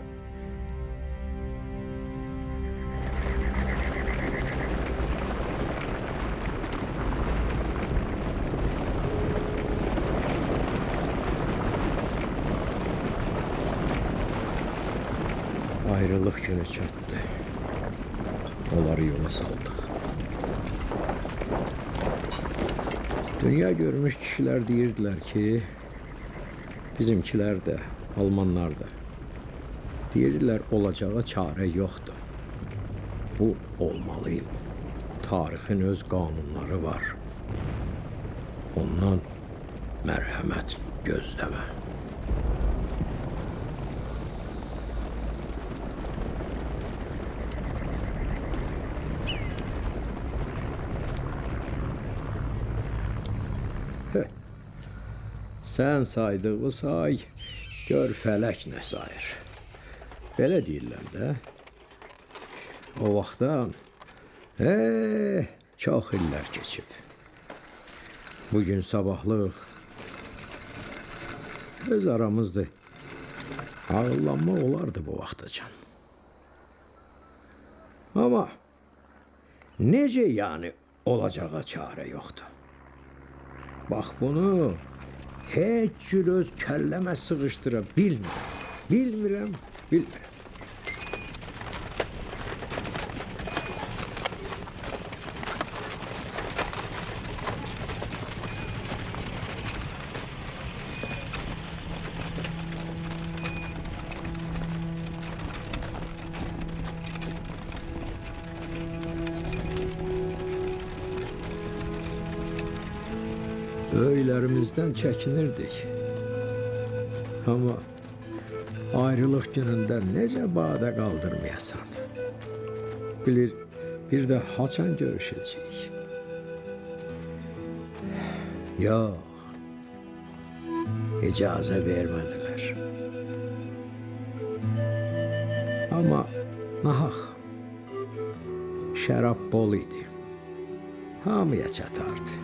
Ayrılıq günü çatdı. Onları yola saldıq. Dünya görmüş kişilər deyirdilər ki, bizimkilər də, Almanlar da deyirdilər olacağa çarə yoxdur. Bu olmalıydı. Tarixin öz qanunları var. Ondan mərhəmət gözləmə. Sən saydığı say, gör fələk nə sayır. Belə deyirlər də. O vaxtdan çox illər keçib. Bugün sabahlıq öz aramızdır. Ağıllanma olardı bu vaxtacan. Amma necə yəni olacağa çarə yoxdur? Bax bunu heç cür öz kəlləmə sığışdıra bilmirəm. Böyüklərimizdən çəkinirdik. Amma ayrılıq günündə necə badə qaldırmayasan? Bilir, bir də haçan görüşəcəyik? Yox, icazə vermədilər. Amma nahaq, şərab bol idi. Hamıya çatardı.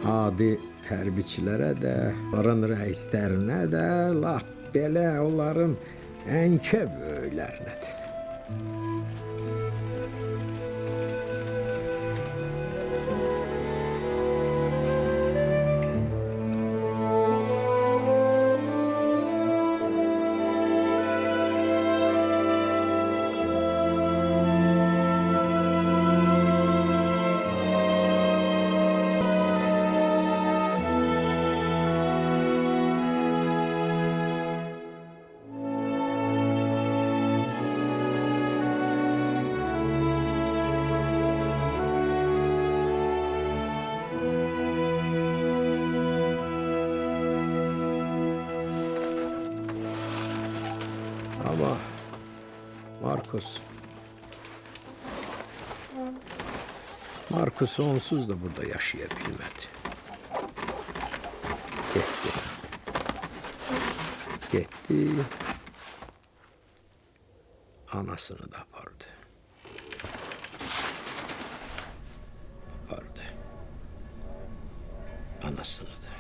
Adi hərbiçilərə də, onların rəislərinə də, lap belə onların ənkə böyüklərinədir. Ama Markus onsuz da burada yaşayabilmedi. Gitti. Anasını da apardı. Anasını da.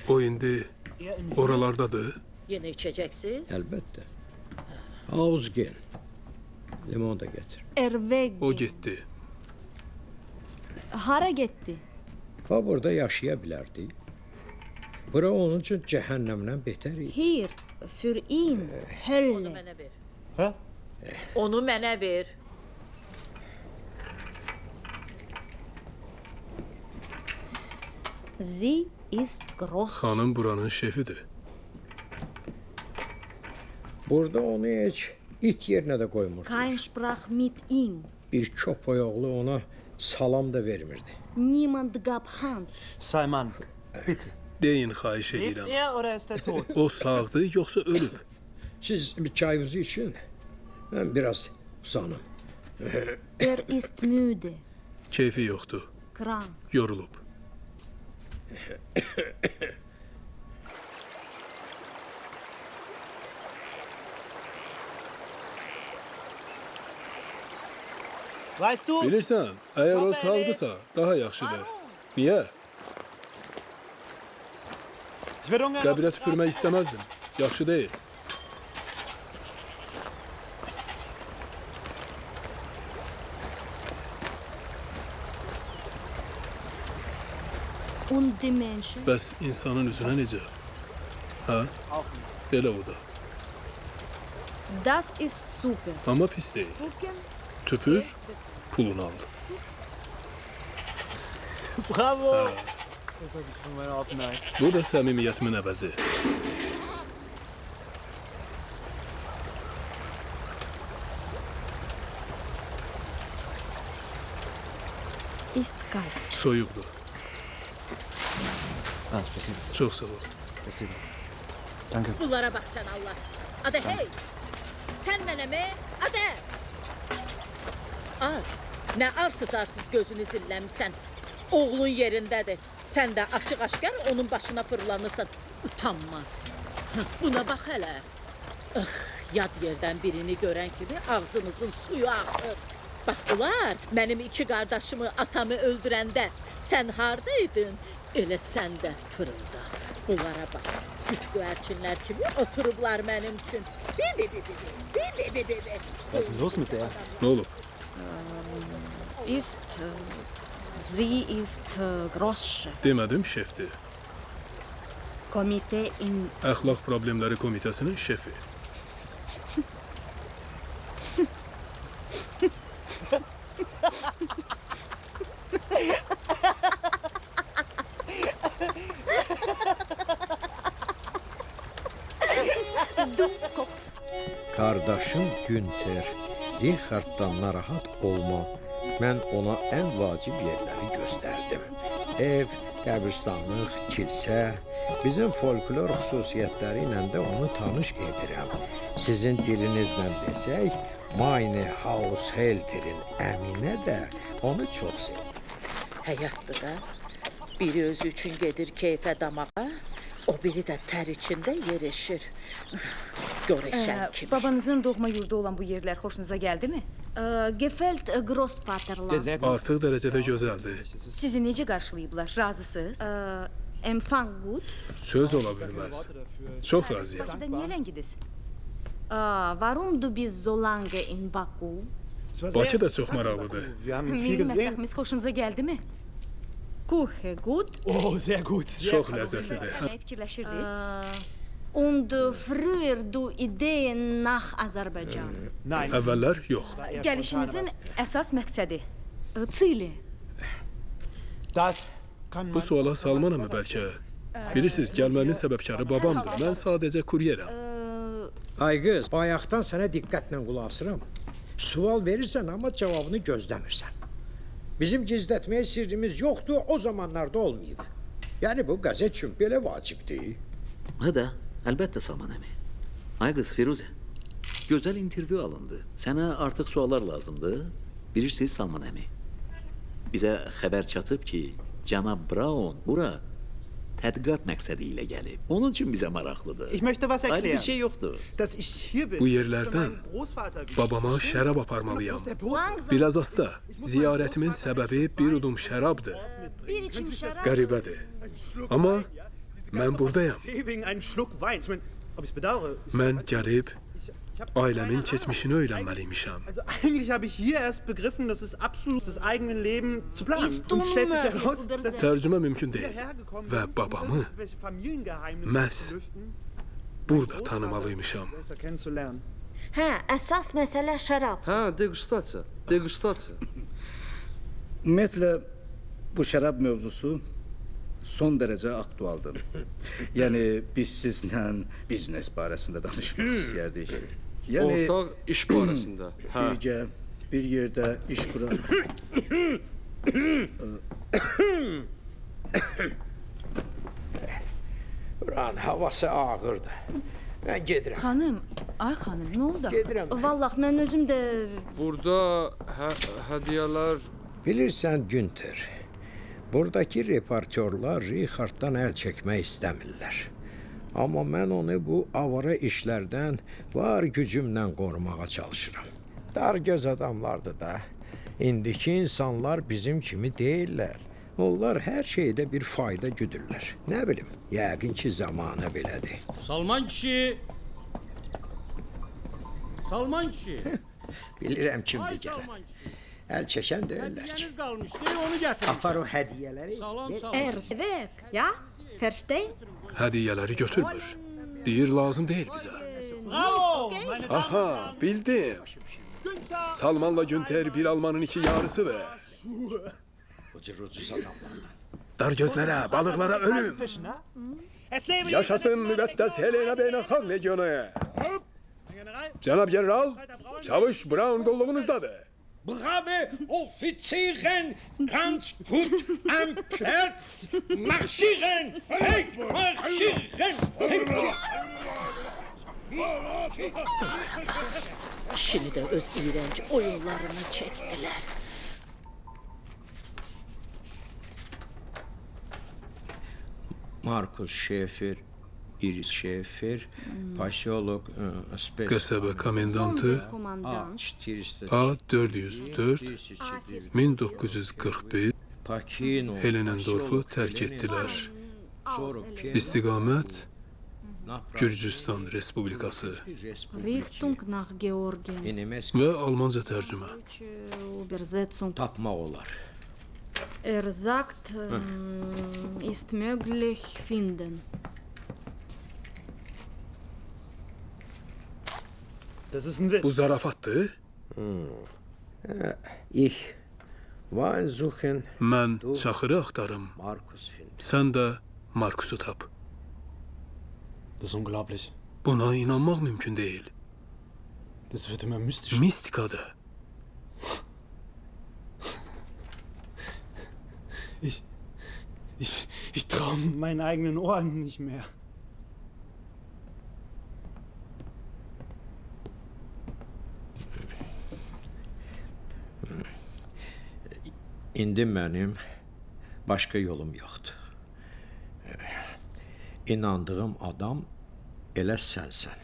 O indi oralardadır. Yine içeceksiniz? Elbette. Ağuz gel. Limon da getir. Erveg. O gitti. Hara getdi? O burada yaşaya bilərdi. Bura onun üçün cəhənnəmdən betər idi. Hier, für ihn, Hölle. Onu mənə ver. Hə? Onu mənə ver. Sie ist groß. Xanım buranın şefidir. Burada onu heç it yerinə də qoymur. Kein sprach mit ihm. Bir köpək oğlu ona salam da vermirdi. Niemand gab Hand. Salman, bitte. Deyin, xahiş Lebt edirəm. er oder ist er tot? O sağdır, yoxsa ölüb? Siz bir çayınızı için, mən biraz uzanım. Er ist müde. Keyfi yoxdur. Krank. Yorulub. Weißt du? Bilirsən, əgər o sağdırsa, daha yaxşıdır. Niyə? Ich würde ungern Qəbirə tüpürmək istəməzdim. Yaxşı deyil. Und die Menschen? Bəs insanın üzünə necə? Hə? Elə o da. Das ist super. Amma pis deyil. Gucken. Tüpür, pulunu al. Bravo! Ha. Das habe ich von meiner Offenheit. Bu da səmimiyyətimin əvəzi. Ist kalt. Soyuqdur. Ah, spasibo. Çox sağ ol. Spasibo. Danke. Bunlara bax sən Allah. Adə hey! Sən nənəmi? Adə! Az. Nə arsız gözünü zilləmsən. Oğlun yerindədir. Sən də açıq-aşkar onun başına fırlanırsan. Utanmaz. Buna bax hələ. Yad yerdən birini görən kimi ağzınızın suyu axır. Baxdılar, mənim 2 qardaşımı, atamı öldürəndə sən hardaydın? Elə sən də fırıldaq. Bunlara bax, güc güərçinlər kimi oturublar mənim üçün. Bi. Was ist denn los mit der? Nə olub? Sie ist Grossche. Demədim, şefdir. Komite in... Əxlaq problemləri komitəsinin şefi. Qardaşım Günter, Richarddan narahat olma. Mən ona ən vacib yerləri göstərdim. Ev, qəbirstanlıq, kilsə, bizim folklor xüsusiyyətləri ilə də onu tanış edirəm. Sizin dilinizlə desək, Meine Haushelterin Əminə də onu çox sevir. Həyatdır da. Biri özü üçün gedir keyfə damağa, o biri də tər içində yerişir. Görəşən kimi. Babanızın doğma yurdu olan bu yerlər xoşunuza gəldimi? Gefällt Großvaterland. Artıq dərəcədə gözəldir. Sizi necə qarşılayıblar? Razısınız? Empfang gut. Söz ola bilməz. Çox razıyam. Bakıda niyə ləngidiz? Warum du bist so lange in Baku? Bakı da çox maraqlıdır. Milli mətbəximiz xoşunuza gəldimi? Kuche gut. Oh, sehr gut. Çox ləzzətlidir. Nə fikirləşirdiniz? Und früher du Ideen nach Azerbaycan. Nein. Əvvəllər yox. Gəlişinizin əsas məqsədi? Chile. Das kann Bu suala salmanamı bəlkə? Bilirsiniz, gəlməmin səbəbkarı babamdır. Mən sadəcə kuryerəm. Ay qız, bayaqdan sənə diqqətlə qulaq asıram. Sual verirsən, amma cavabını gözləmirsən. Bizim gizlətməyə sirrimiz yoxdur, o zamanlarda olmayıb. Yəni bu qəzet üçün belə vacibdir. Hə əlbəttə Salman əmi. Ay qız Firuzə, gözəl intervyu alındı. Sənə artıq suallar lazımdır. Bilirsiniz Salman əmi, bizə xəbər çatıb ki, cənab Brown bura tədqiqat məqsədi ilə gəlib. Onun üçün bizə maraqlıdır. Ich möchte was erklären. Ayrı bir şey yoxdur. Dass ich hier bin. Bu yerlərdən babama şərab aparmalıyam. Biraz asta. Ziyarətimin səbəbi bir udum şərabdır. Bir içim şərab. Qəribədir. Amma mən buradayam. Wegen einen Schluck Wein. Ich meine, ob ich es bedauere. Mən gəlib ailəmin keçmişini öyrənməliymişəm. Also eigentlich habe ich hier erst begriffen, dass es absolut das eigene Leben zu planen. Und es stellt sich heraus, dass ich Tərcümə mümkün deyil və babamı məhz burada tanımalıymışam. kennenzulernen. Hə, əsas məsələ şərab. Hə, degustasiya. Ümumiyyətlə, bu şərab mövzusu son dərəcə aktualdır. Yəni, biz sizlə biznes barəsində danışmaq istəyərdik. Yəni, Ortaq iş barəsində. Birgə, bir yerdə iş qurar. Buranın havası ağırdır. Mən gedirəm. Xanım, ay xanım, nə oldu? Gedirəm. Vallah, mən özüm də... Burada hədiyyələr... Bilirsən Günter, buradakı reportyorlar Richarddan əl çəkmək istəmirlər. Amma mən onu bu avara işlərdən var gücümlə qorumağa çalışıram. Dar göz adamlardır da. İndiki insanlar bizim kimi deyirlər. Onlar hər şeydə bir fayda güdürlər. Nə bilim, yəqin ki, zamanı belədir. Salman kişi! Salman kişi! Bilirəm kimdir gələn. Əl çəkən deyirlər ki. Onu gətir. Apar o hədiyyələri. Evet, ya? Verstehen? Hədiyyələri götürmür. Deyir lazım deyil bizə. Bravo! Aha, bildim. Salmanla Günter bir Almanın iki yarısıdır. Ucuz adamlardan. Dar gözlərə, balıqlara ölüm. Yaşasın müqəddəs Helena Beynəlxalq Legionu. Cənab General, Çavuş Brown qolluğunuzdadır. Brave Offizieren, ganz gut am Platz. Marschieren! Hey, marschieren! Şimdi de öz iğrenç oyunlarını çektiler. Markus Şefer, Iris Şefer, Paşolog, Qəsəbə komendantı A404 1941 Helenendorfu tərk etdilər. İstiqamət Gürcüstan Respublikası Richtung nach Georgien. və Almanca tərcümə. Übersetzung. Tapmaq olar. Sagt, ist möglich finden. Das ist ein Witz. Bu zarafatdır. Ich war suchen. Mən çaxırı axtarım. Sən də Markusu tap. Das ist unglaublich. Buna inanmaq mümkün deyil. Das wird immer mystisch. Mistikadır. Ich traue meinen eigenen Ohren nicht mehr. İndi mənim başqa yolum yoxdur. İnandığım adam elə sənsən.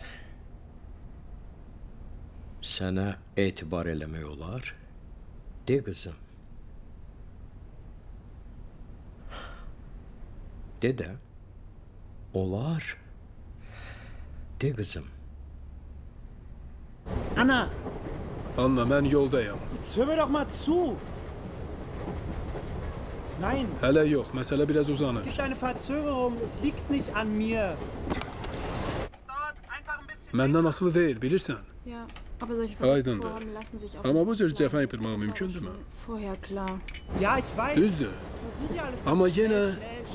Sənə etibar eləmək olar. De qızım. De də. Olar. De qızım. Anna! Anna, mən yoldayam. Jetzt hör mir doch mal zu! Nein! Hələ yox, məsələ biraz Es uzanır. gibt eine Verzögerung, es liegt nicht an mir. Məndən asılı deyil, bilirsən. Ja, aber solche Aydındır. Vorhaben lassen sich auch Amma bu cür cəfə yapırmaq mümkündürmü? vorher klar. Ja, ich weiß. Düzdür. Versuch ja alles Amma ganz yenə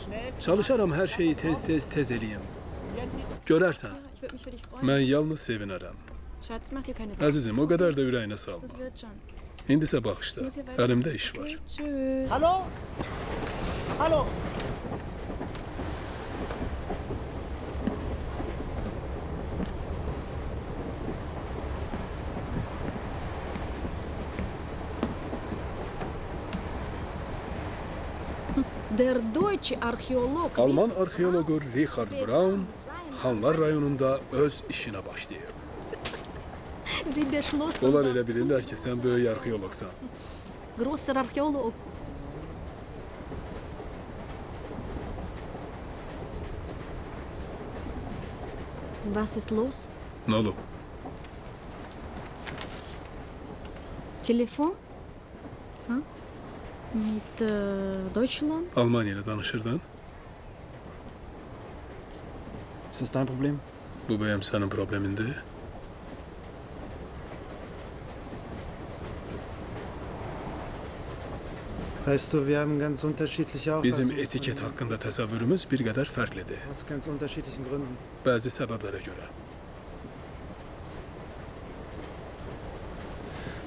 schnell. çalışaram hər şeyi tez eləyim. Görərsən, Ich würde mich für dich freuen. mən yalnız sevinərəm. Schatz, mach dir keine Sorgen. Əzizim, o qədər də ürəyinə salma. Das wird schon. İndisə baxışda, əlimdə iş var. Tschüss. Hallo? Hallo? Der deutsche Archäolog Alman arxeoloqu Richard Braun Xanlar rayonunda öz işinə başlayıb. Sie beschlossen, Onlar elə bilirlər ki, sən böyük arxeoloqsan. Grosser Archäolog. Was ist los? Nə olub? Telefon? Ha? Mit Deutschland? Almaniya ilə danışırdın? Ist das dein Problem? Bu bəyəm sənin problemindir? Weißt du, wir haben ganz unterschiedliche Bizim Auffassungen. etiket haqqında təsəvvürümüz bir qədər fərqlidir. Aus ganz unterschiedlichen Gründen. Bəzi səbəblərə görə.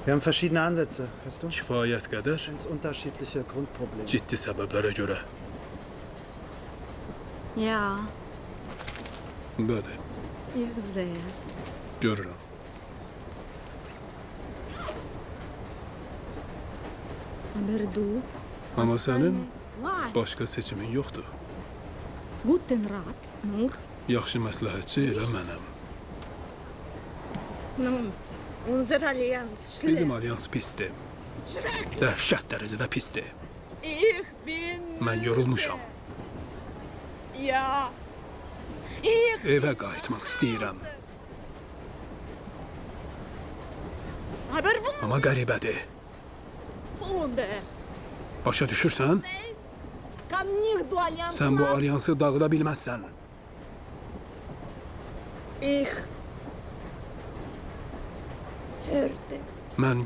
Wir haben verschiedene Ansätze, weißt du? Kifayət qədər Ganz unterschiedliche Grundprobleme. ciddi səbəblərə görə. Ja, Bəli, ich sehe. görürəm. Aber du? Amma sənin Vay, başqa seçimin yoxdur. guten Rat. Nur? Yaxşı məsləhətçi elə mənəm. Nun, unsere Allianz Bizim alyans pisdir. Dəhşət dərəcədə pisdir. Ich bin... Mən yorulmuşam. Ya. Ich... Evə qayıtmaq istəyirəm. Aber wo? Amma qəribədir. Wunder. Başa düşürsən? Kann nicht du Allianz Sən bu machen. alyansı dağıda bilməzsən. Ich... hörte Mən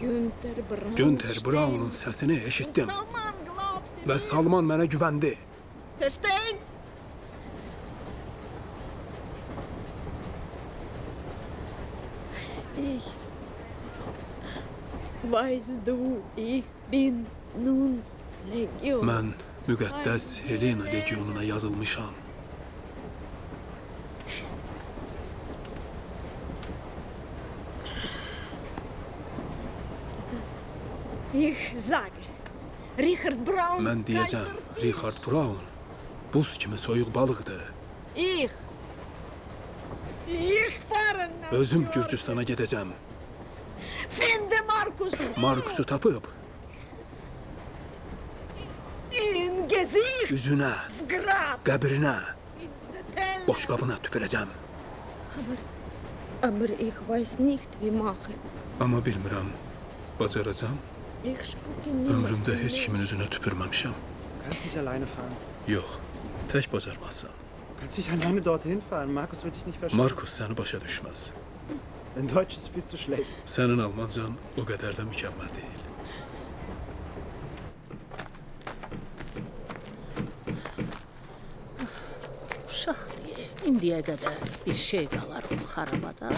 Günther Braun. Günther Braun'un səsini eşitdim. Salman glaubte Və Salman mənə güvəndi. Verstehen? Ich weißt du, ich bin nun Legion. Mən müqəddəs Helena legionuna yazılmışam. Ich sage, Richard Braun. Mən deyəcəm, Richard Braun buz kimi soyuq balıqdır. Ich fahren nach Özüm Gürcüstana gedəcəm. Finde Markus. Markusu tapıb In Gesicht. üzünə, Grab. qəbrinə, In Zettel. boşqabına tüpürəcəm. Aber ich weiß nicht, wie machen. Amma bilmirəm, bacaracam. Ich spucke nie. Ömrümdə heç kimin üzünə tüpürməmişəm. Kannst nicht alleine fahren. Yox, tək bacarmazsan. Kannst nicht alleine dorthin fahren. Markus wird dich nicht verstehen. Markus səni başa düşməz. Dein Deutsch ist viel zu schlecht. Sənin Almancan o qədər də mükəmməl deyil. Uşaq deyə indiyə qədər bir şey qalar o xarabada.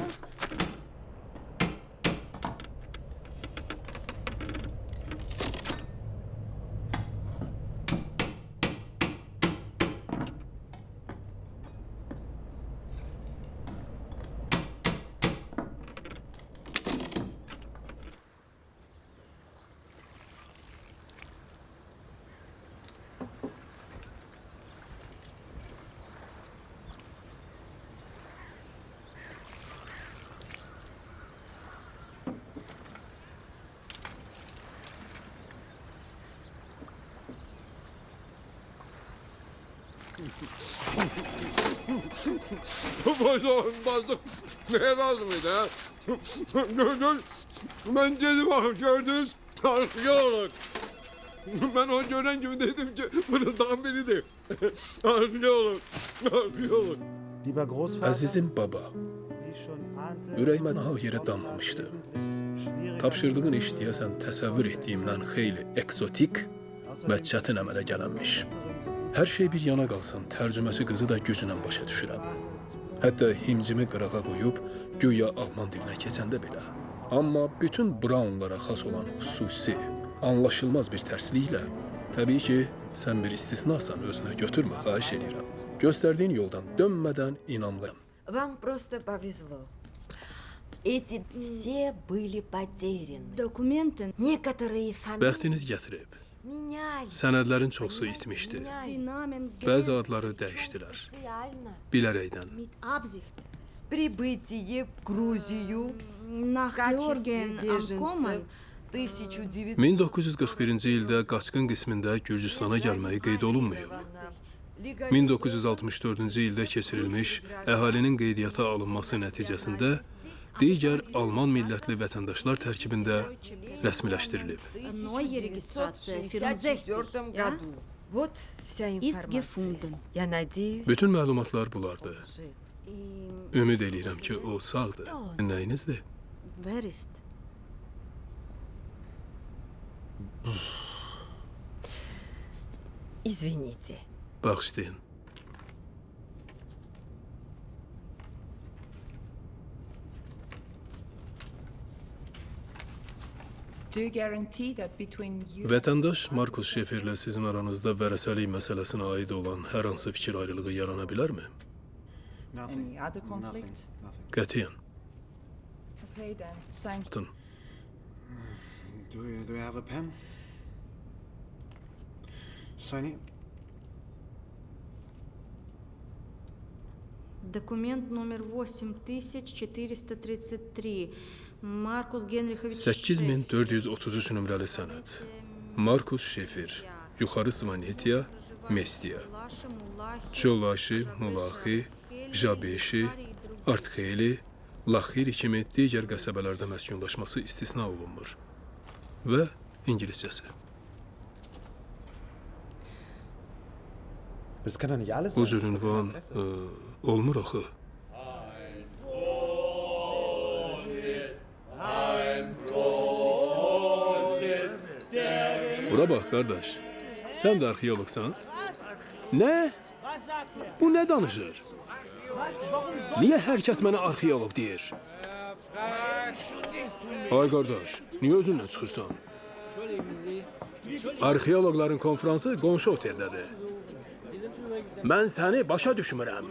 Bozulmazlık ne lazım idi ha? Gördün, ben dedim bakın gördünüz, arkeolog. Ben o gören gibi dedim ki, bundan biridir. Arkeolog, arkeolog. Lieber Großvater, Əzizim baba, wie ich schon ahnte, ürəyimə nahaq yerə damlamışdı. Tapşırdığın iş deyəsən təsəvvür etdiyimdən xeyli eksotik və çətin əmələ gələnmiş. Hər şey bir yana qalsın, tərcüməsi qızı da güclə başa düşürəm. Hətta himcimi qırağa qoyub, güya Alman dilinə keçəndə belə. Amma bütün Braunlara xas olan xüsusi, anlaşılmaz bir tərsliklə, təbii ki, sən bir istisnasan, özünə götürmə, xahiş edirəm. Göstərdiyin yoldan dönmədən inanlıyam. Вам просто повезло. Эти все были потеряны. Dokumentin Некоторые фамилии Bəxtiniz gətirib. меняли. Sənədlərin çoxsu itmişdi. Dinamen Bəzi adları dəyişdilər. Специально. Bilərəkdən. mit Absicht Прибытие в Грузию nach в качестве Georgien беженцев ankommen 1900 1941-ci ildə qaçqın qismində Gürcüstana gəlməyi qeyd olunmayıb. 1964-cü ildə keçirilmiş əhalinin qeydiyyata alınması nəticəsində digər Alman millətli vətəndaşlar tərkibində rəsmiləşdirilib. neue Registratie в 64 1964 ja? году. Вот вся Ist информация. gefunden. Я надеюсь, Bütün məlumatlar bunlardır. Im Ümid eləyirəm ki, o sağdır. Nəyinizdir? Wer ist? извините. Bağışlayın. Do you guarantee that between you... Vətəndaş Markus Şeferlə sizin aranızda vərəsəlik məsələsinə aid olan hər hansı fikir ayrılığı yarana bilərmi? Any other conflict? Qətiyyən. Okay then, sign. Atın. Do you have a pen? Sign it. Документ номер 8433. Markus Genrixoviç 8433 nömrəli sənəd. Markus Şefir, yuxarı Svanetiya, Mestiya. Çolaşı, Mulaxi, Jabeşi, Artxeyli, Laxiri kimi digər qəsəbələrdə məskunlaşması istisna olunmur. Və ingiliscəsi. Bu cür ünvan olmur axı. Bura bax, qardaş. Sən də arxeologsan? Nə? Bu nə danışır? Niyə hər kəs mənə arxeolog deyir? Ay qardaş, niyə özündən çıxırsan? Arxeologların konfransı qonşu oteldədir. Mən səni başa düşmürəm.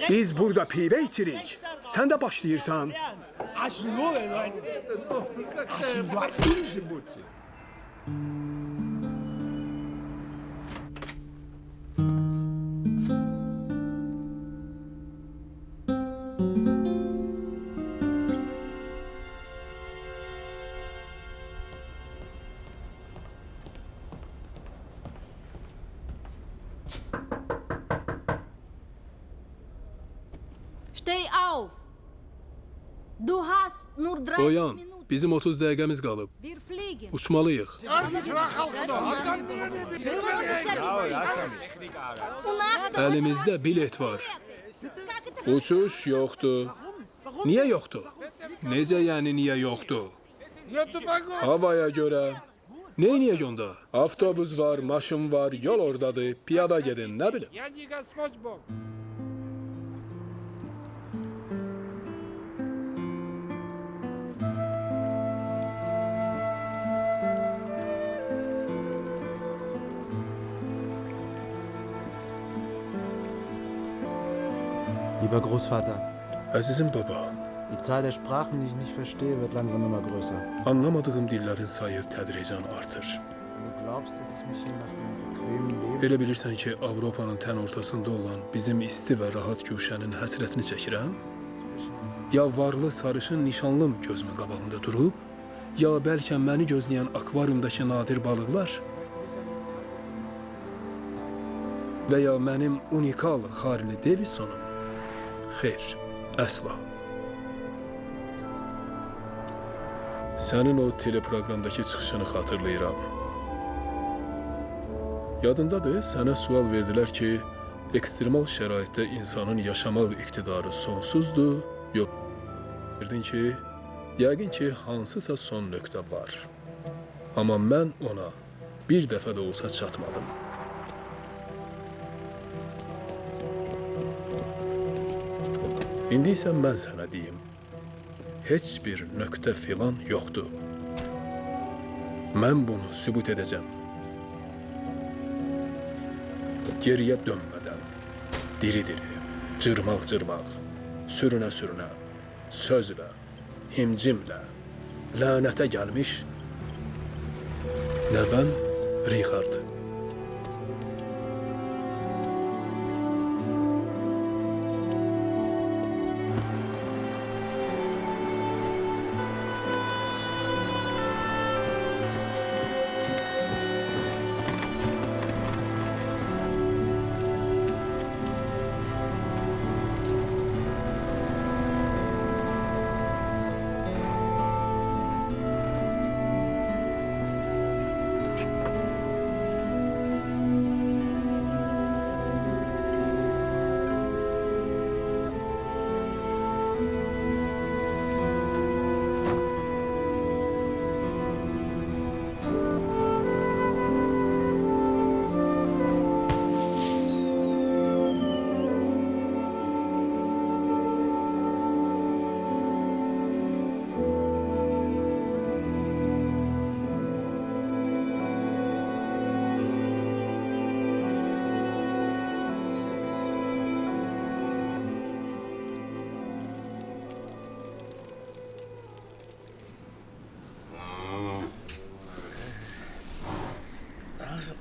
Biz burada pivə içirik. Sən də başlayırsan. Steh auf! Du hast nur 30 Oyan, Minuten. bizim 30 dəqiqəmiz qalıb. Wir fliegen. Uçmalıyıq. Əlimizdə bilet var. Uçuş yoxdur. Niyə yoxdur? Necə yəni niyə yoxdur? Havaya görə. Neyniyək onda? Avtobus var, maşın var, yol oradadır. Piyada gedin, nə bilim. Lieber Großvater, Əzizim baba, die Zahl der Sprachen, die ich nicht verstehe, wird langsam immer größer. anlamadığım dillərin sayı tədricən artır. Du glaubst, dass ich mich hier nach dem bequemen Leben... Elə bilirsən ki, Avropanın tən ortasında olan bizim isti və rahat güşənin həsrətini çəkirəm? Ya varlı sarışın nişanlım gözümün qabağında durub, ya bəlkə məni gözləyən akvariumdakı nadir balıqlar və ya mənim unikal Harley Davidsonum? Xeyr, əsla. Sənin o teleproqramdakı çıxışını xatırlayıram. Yadındadır, sənə sual verdilər ki, ekstremal şəraitdə insanın yaşamaq iqtidarı sonsuzdur, yox. Bildin ki, yəqin ki, hansısa son nöqtə var. Amma mən ona bir dəfə də olsa çatmadım. İndi isə mən sənə deyim, heç bir nöqtə filan yoxdur. Mən bunu sübut edəcəm. Geriyə dönmədən, diri-diri, cırmaq-cırmaq, sürünə-sürünə, sözlə, himcimlə, lənətə gəlmiş nəvəm Richard.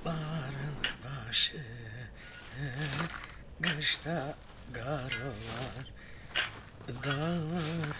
Dağların başı, kışta Qaralar, dağlar.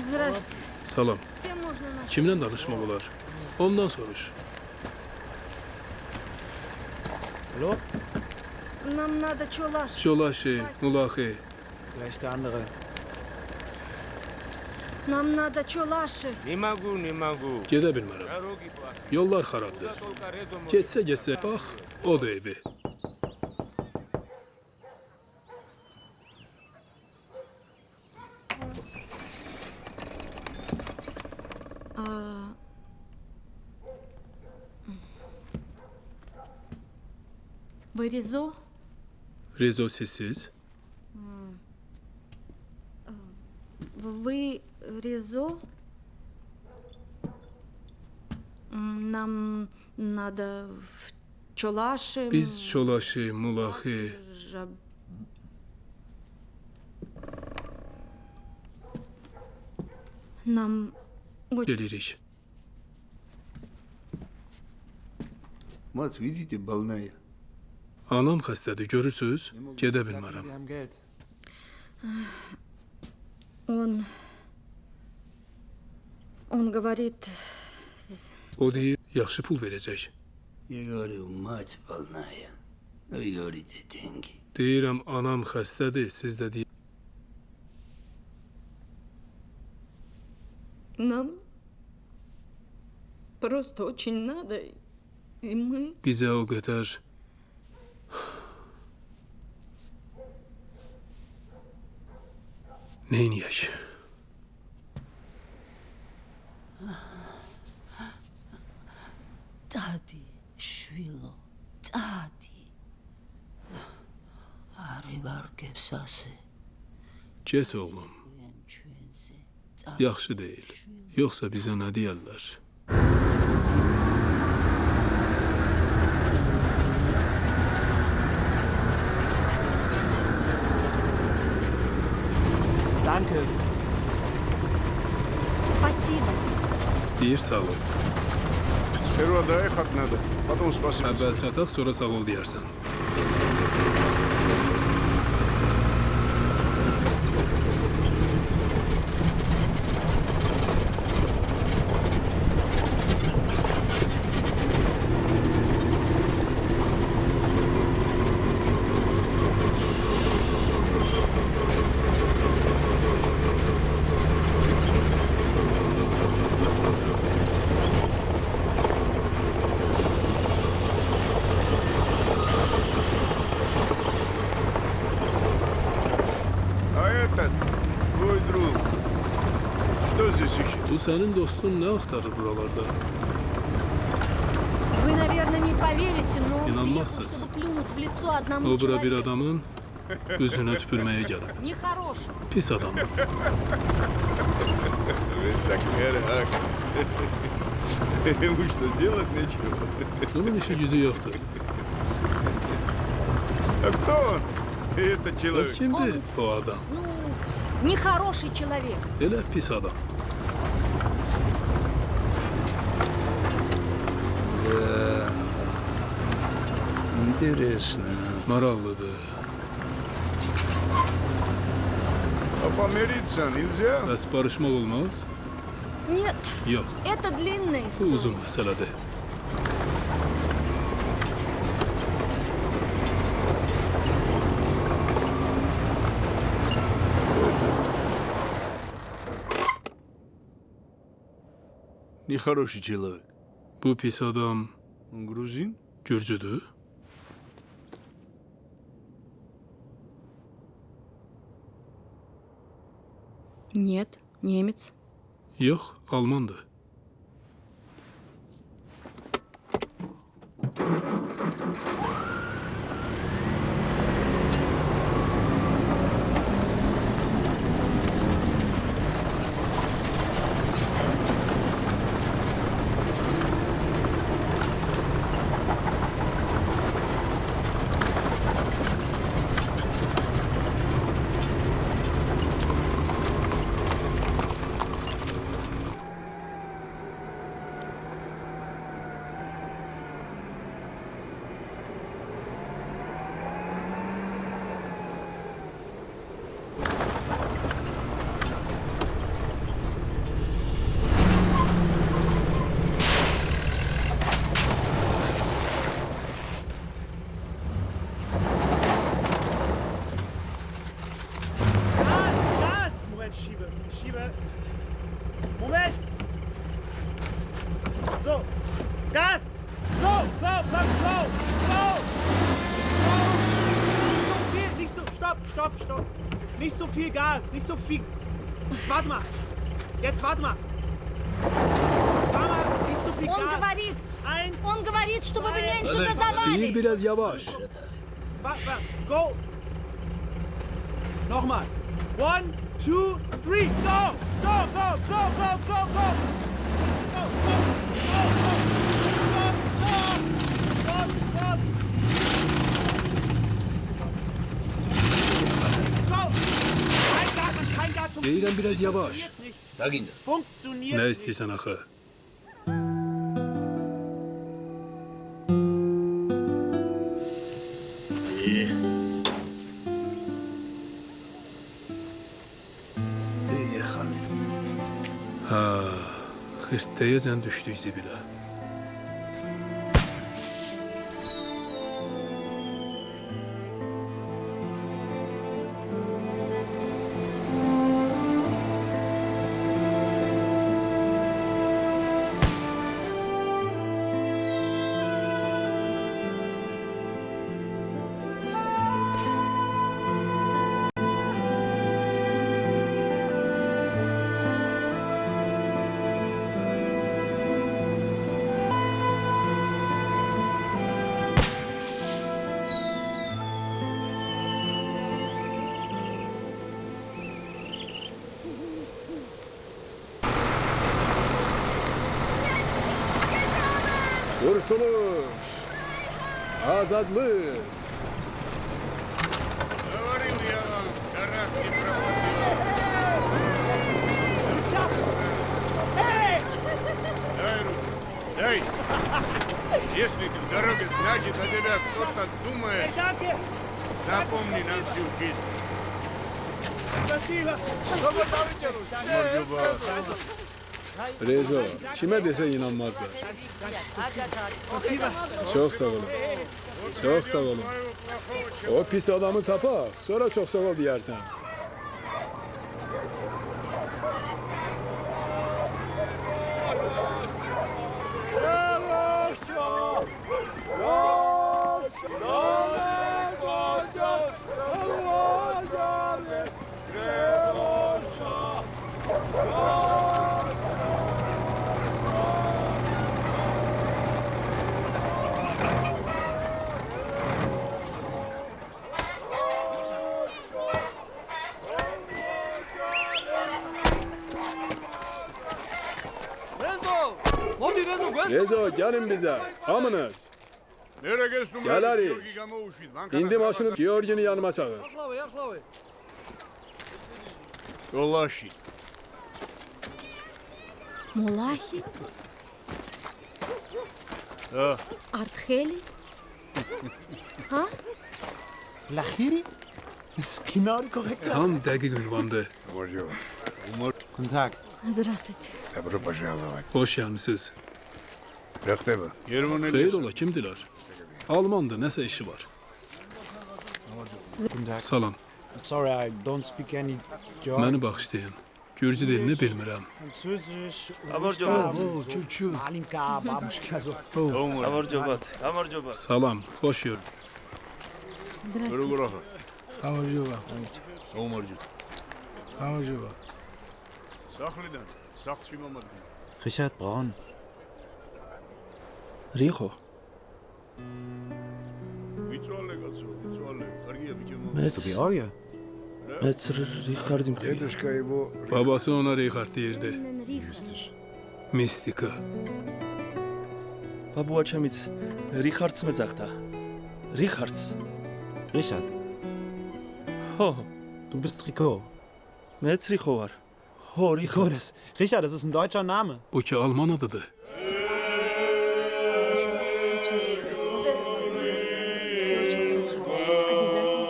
Zdrasте. Salam. Где можно начать? Kimle danışmaq olar? Ondan soruş. Hallo? Нам надо чулаш. Çolaşı, mulahi. Vielleicht der andere. Нам надо чулаши. Не могу, не могу. Gedə bilmərəm. Дороги плохие. Yollar xarabdır. Getsə, bax, o da evi. Вы Ризо? Rezo sessiz. Вы Ризо? Нам надо в чулаши. Biz çolaşı, mulahi. Нам Gelirik. Вот видите, больная. Anam xəstədir, görürsüz? Gedə bilmərəm. Wir haben Geld. Он говорит, O deyir, yaxşı pul verəcək. Я говорю, мать больная. Вы говорите, деньги. Deyirəm, anam xəstədir, siz də deyir. нам просто очень надо, и мы... Bizə o qədər neyniyək? Tati, şvilo, tati. Aribar kepsası. Get oğlum. Yaxşı deyil. Yoxsa bizə nə deyərlər? Danke. Спасибо. Deyir sağ ol. Sperva доехать надо, потом спасибо. Əvvəl çataq, sonra sağ ol deyərsən. А этот, твой друг, что здесь ищет? Bu sənin dostun nə axtarır buralarda? Вы, наверное, не поверите, но он приехал, İnanmazsınız. чтобы плюнуть в лицо одному O bura bir человеku. adamın gözüne tüpürmeye gelir. Нехороший. Pis adam. Ему что, делать нечего? Bunun işi gücü yoktur. А кто он? Это Kız человек. kimdi o adam? Ну, нехороший человек. Elə pis adam. Интересно. Maraqlıdır. А помириться нельзя? Bəs barışmaq olmaz? Нет, Yox, это длинная bu история. uzun məsələdir. Нехороший человек. Bu pis adam Он грузин? Gürcüdür. Нет, немец. Yox, Almandır. Gas! Moment, schiebe. Moment! So, Gas! So, go! Nicht so, stopp! Nicht so viel Gas, nicht so viel. Warte mal! Jetzt warte mal! Nicht so viel Он Gas! говорит, Eins, он говорит, чтобы вы меньше Değil, газовали. biraz yavaş. Go! Nochmal! 1, 2, 3, go! Kein Gas Deyirəm biraz yavaş. funktioniert Nə nicht. istəyirsən axı? Приехали. Ha, xırtdayacən düşdük zibilə. Kurtuluş, azadlık. Говорил я вам, Тарас не пропадет. Дай руку, дай. Если ты в дороге, значит, о тебя кто-то думает. Запомни на всю жизнь. Спасибо! Rezo, kime dese inanmazlar. Спасибо! Çok sağ olun. Çok sağ olun. O pis adamı tapak, sonra çok sağ ol diyersen. Rezo gelin bize. Amınız. Gel Ari. İndi maşını Georgi'nin yanıma çağır. Yollaşı. Molahi, Artkheli. Ha? Lachiri? Das ist genau die korrekte. Tam dakik ünvandı. Guten Tag. Здравствуйте. Добро пожаловать. Hoş gelmişsiniz. Bıraktı mı? Hayır ola kimdiler? Almandı, nəsə işi var. Guten Tag. Salam. Sorry, I don't speak any German. Məni bağışlayın. Gürcü dilini bilmirəm. Französisch, Abarcobat. Malinka, Babushka, so. Abarcobat. Salam, xoş yol. Saxlıdan. Saxçı olmadı. Richard Braun. Rico. Vitsualle katso. Vitsualle. Kargiye biçim. Bist du Georgier? Richard'im. Dedushka его. Babası ona Richard deyirdi. Mistika. Babua ჩემიც რიხარდს მეძახდა. რიხარდს. Richard. Ho, Du bist Rico. მეც რიხო ვარ. Ho, Rico, Richard, das ist ein deutscher Name. Bu ki Alman adıdır. Все очень хорошо. Обязательно.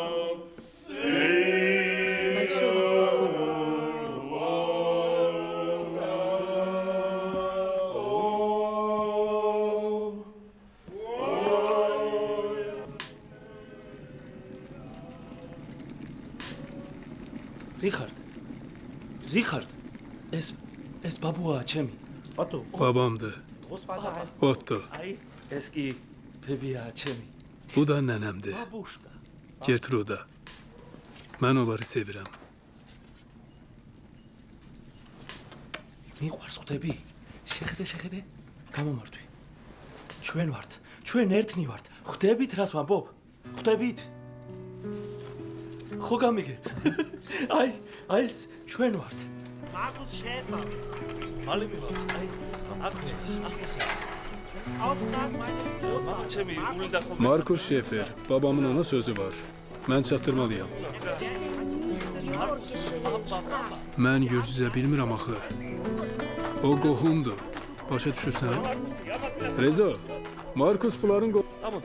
Большое вам спасибо. რიხარდ. ეს ბაბუაა ჩემი. Otto. Babamdı. Großvater heißt Otto. აი, ეს კი ბებიაა ჩემი. Bu da nənəmdir. ბაბუშკა. Gertruda. Mən onları sevirəm. მიყვარს ხვდები? შეხედე. გამომართვი. ჩვენ ვართ. ჩვენ ერთნი ვართ. ხვდებით რას ვამბობ? ხვდებით? ხო გამიგე. აი ეს ჩვენ ვართ. Markus Schäfer. ალები ვარ. აი ახლოა. Auftrag meines Großvaters. Markus Şefer. Babamın ona sözü var. Mən çatdırmalıyam. Mən Gürcüzə bilmirəm axı. O qohumdur. Başa düşürsən? Rezo, Markus bunların Tamam.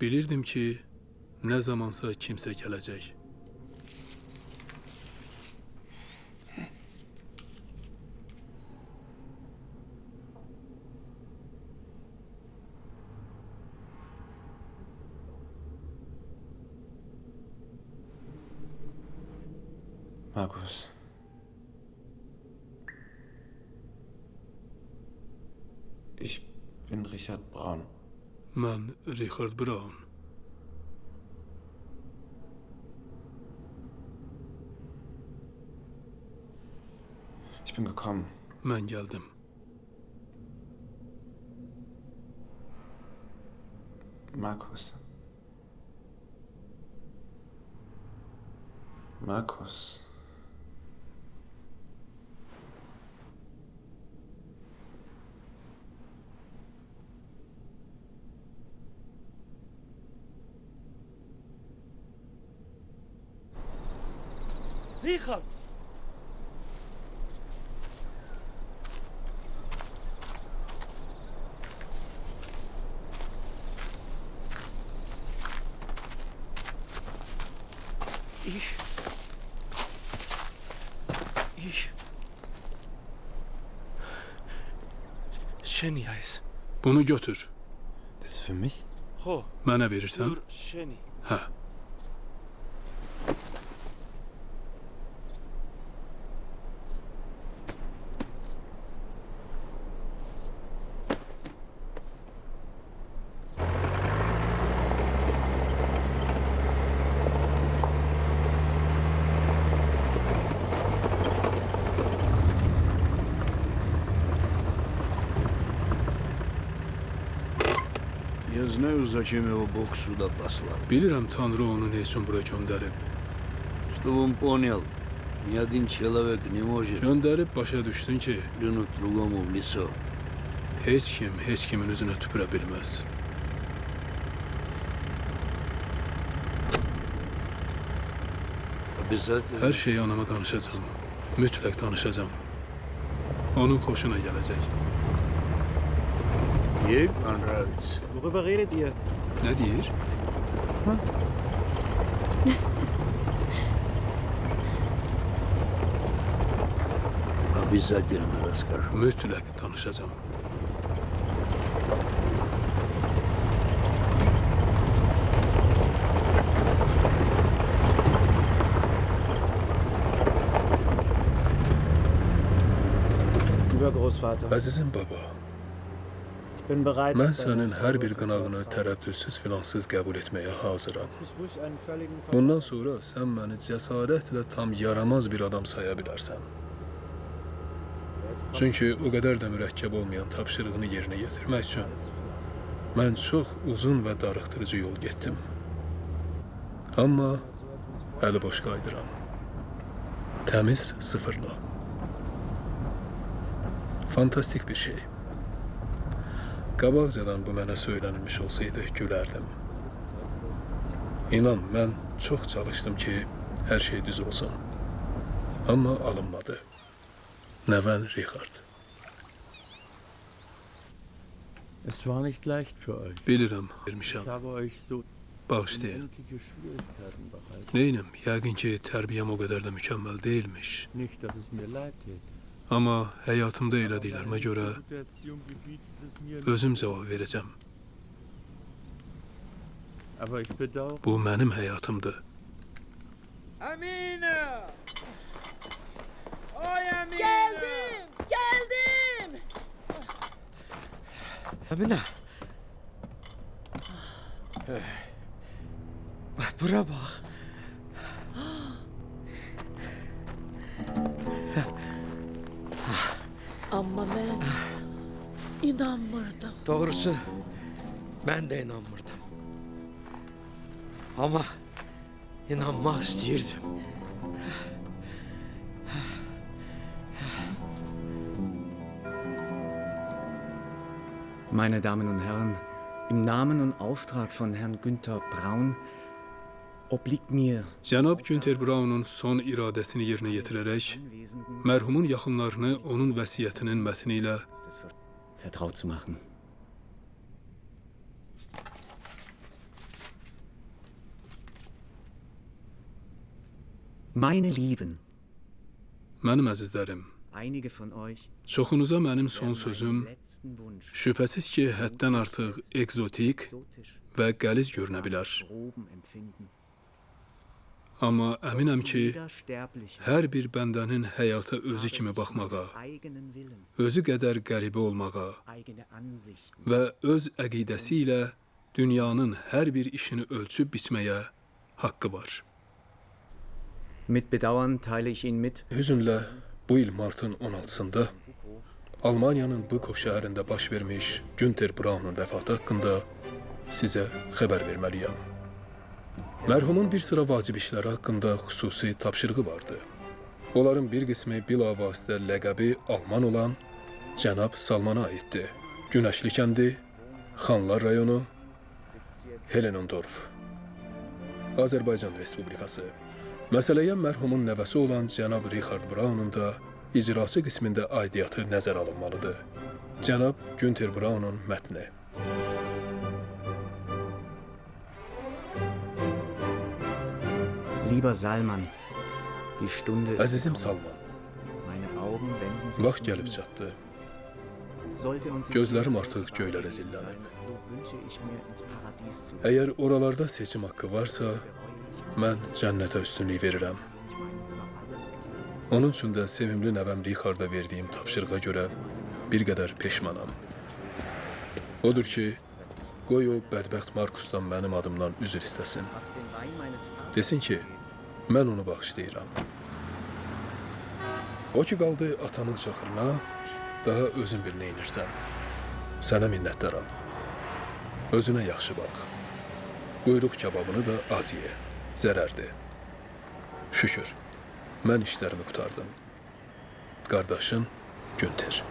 Bilirdim ki ne zamansa kimse gelecek. Markus. Ich bin Richard Braun. Ben Richard Braun. Ich bin gekommen. Ben geldim. Markus. Markus. Richard! Ich. Şeniyayız. Bunu götür. Das ist für mich? Ho. Bana verirsen. Dur Şeni. Ha. Я знаю, зачем его Бог сюда послал. Bilirəm Tanrı onu ne üçün bura göndərib. Чтобы он понял, ни один человек не может Göndərib başa düşdün ki, плюнуть другому в лицо. heç kimin üzünə tüpürə bilməz. Обязательно. Hər şeyi anama danışacağım. Mütləq danışacağım. Onun xoşuna gələcək. Ей понравится. Worüber redet ihr? Nə deyir? Обязательно расскажу. Mütləq danışacağım. Lieber Großvater, Əzizim baba, ich bin bereit, mən deine sənin hər bir Vorwürfe zu qınağını empfangen. tərəddüdsüz filansız qəbul etməyə hazıram. Lass mich ruhig einen völligen Bundan sonra sən məni cəsarətlə tam yaramaz bir adam saya bilərsən. Çünki o qədər də mürəkkəb olmayan tapşırığını yerinə yetirmək üçün mən çox uzun və darıxdırıcı yol getdim. Amma əli boş qayıdıram. Təmiz sıfırla. Fantastik bir şey. Qabaqcadan bu mənə söylənilmiş olsaydı gülərdim. İnan, mən çox çalışdım ki, hər şey düz olsun. Amma alınmadı. Nəvən Richard. Es war nicht leicht für euch. Bilirəm, vermişəm. Ich habe euch so Bağışlayın. unendliche Schwierigkeiten bereitet. Neynim, yəqin ki, tərbiyəm o qədər də mükəmməl deyilmiş. Nicht, dass es mir leid täte. Amma həyatımda elədiklərimə görə Gute Erziehung gebietet es mir özüm cavab verəcəm. Aber ich bedauere. Bu mənim həyatımdır. Amine! Oy Amine! Geldim, geldim. Amine. Bura bax. Amma mən inanmırdım. Doğrusu mən də inanmırdım. Amma inanmaq istəyirdim. Meine Damen und Herren, im Namen und Auftrag von Herrn Günther Braun obliegt mir Cənab Günter Braunun son iradəsini yerinə yetirərək, mərhumun yaxınlarını onun vəsiyyətinin mətni ilə vertraut zu machen. Meine Lieben, Mənim əzizlərim, einige von euch çoxunuza mənim son sözüm şübhəsiz ki, həddən artıq egzotik və qəliz görünə bilər. Amma əminəm ki, hər bir bəndənin həyata özü kimi baxmağa, özü qədər qəribə olmağa və öz əqidəsi ilə dünyanın hər bir işini ölçüb biçməyə haqqı var. Mit Bedauern teile ich Ihnen mit. Hüzünlə bu il martın 16-sında Almaniyanın Bukov şəhərində baş vermiş Günter Braunun vəfatı haqqında sizə xəbər verməliyəm. Mərhumun bir sıra vacib işləri haqqında xüsusi tapşırığı vardı. Onların bir qismi bilavasitə ləqəbi Alman olan cənab Salmana aiddir. Günəşli kəndi, Xanlar rayonu, Helenendorf, Azərbaycan Respublikası. Məsələyə mərhumun nəvəsi olan cənab Richard Braunun da icrası qismində aidiyyatı nəzər alınmalıdır. Cənab Günter Braunun mətni. Lieber Salman, die Stunde ist Əzizim gekommen. Salman, Meine Augen wenden sich vaxt zum gəlib Himmel. çatdı. Sollte uns Gözlərim artıq göylərə zillənib. so wünsche ich mir ins Paradies zu Əgər oralarda seçim haqqı varsa, mən cənnətə üstünlük verirəm. Onun üçün də sevimli nəvəm Richarda verdiyim tapşırığa görə bir qədər peşmanam. Odur ki, qoy o bədbəxt Markusdan mənim adımdan üzr istəsin. aus dem Wein meines Vaters. Desin ki, mən onu bağışlayıram. O ki qaldı atamın çaxırına, daha özün bil neynirsən. Sənə minnətdaram. Özünə yaxşı bax. Quyruq kababını da az ye. Zərərdir. Şükür, mən işlərimi qutardım. Qardaşın Günter.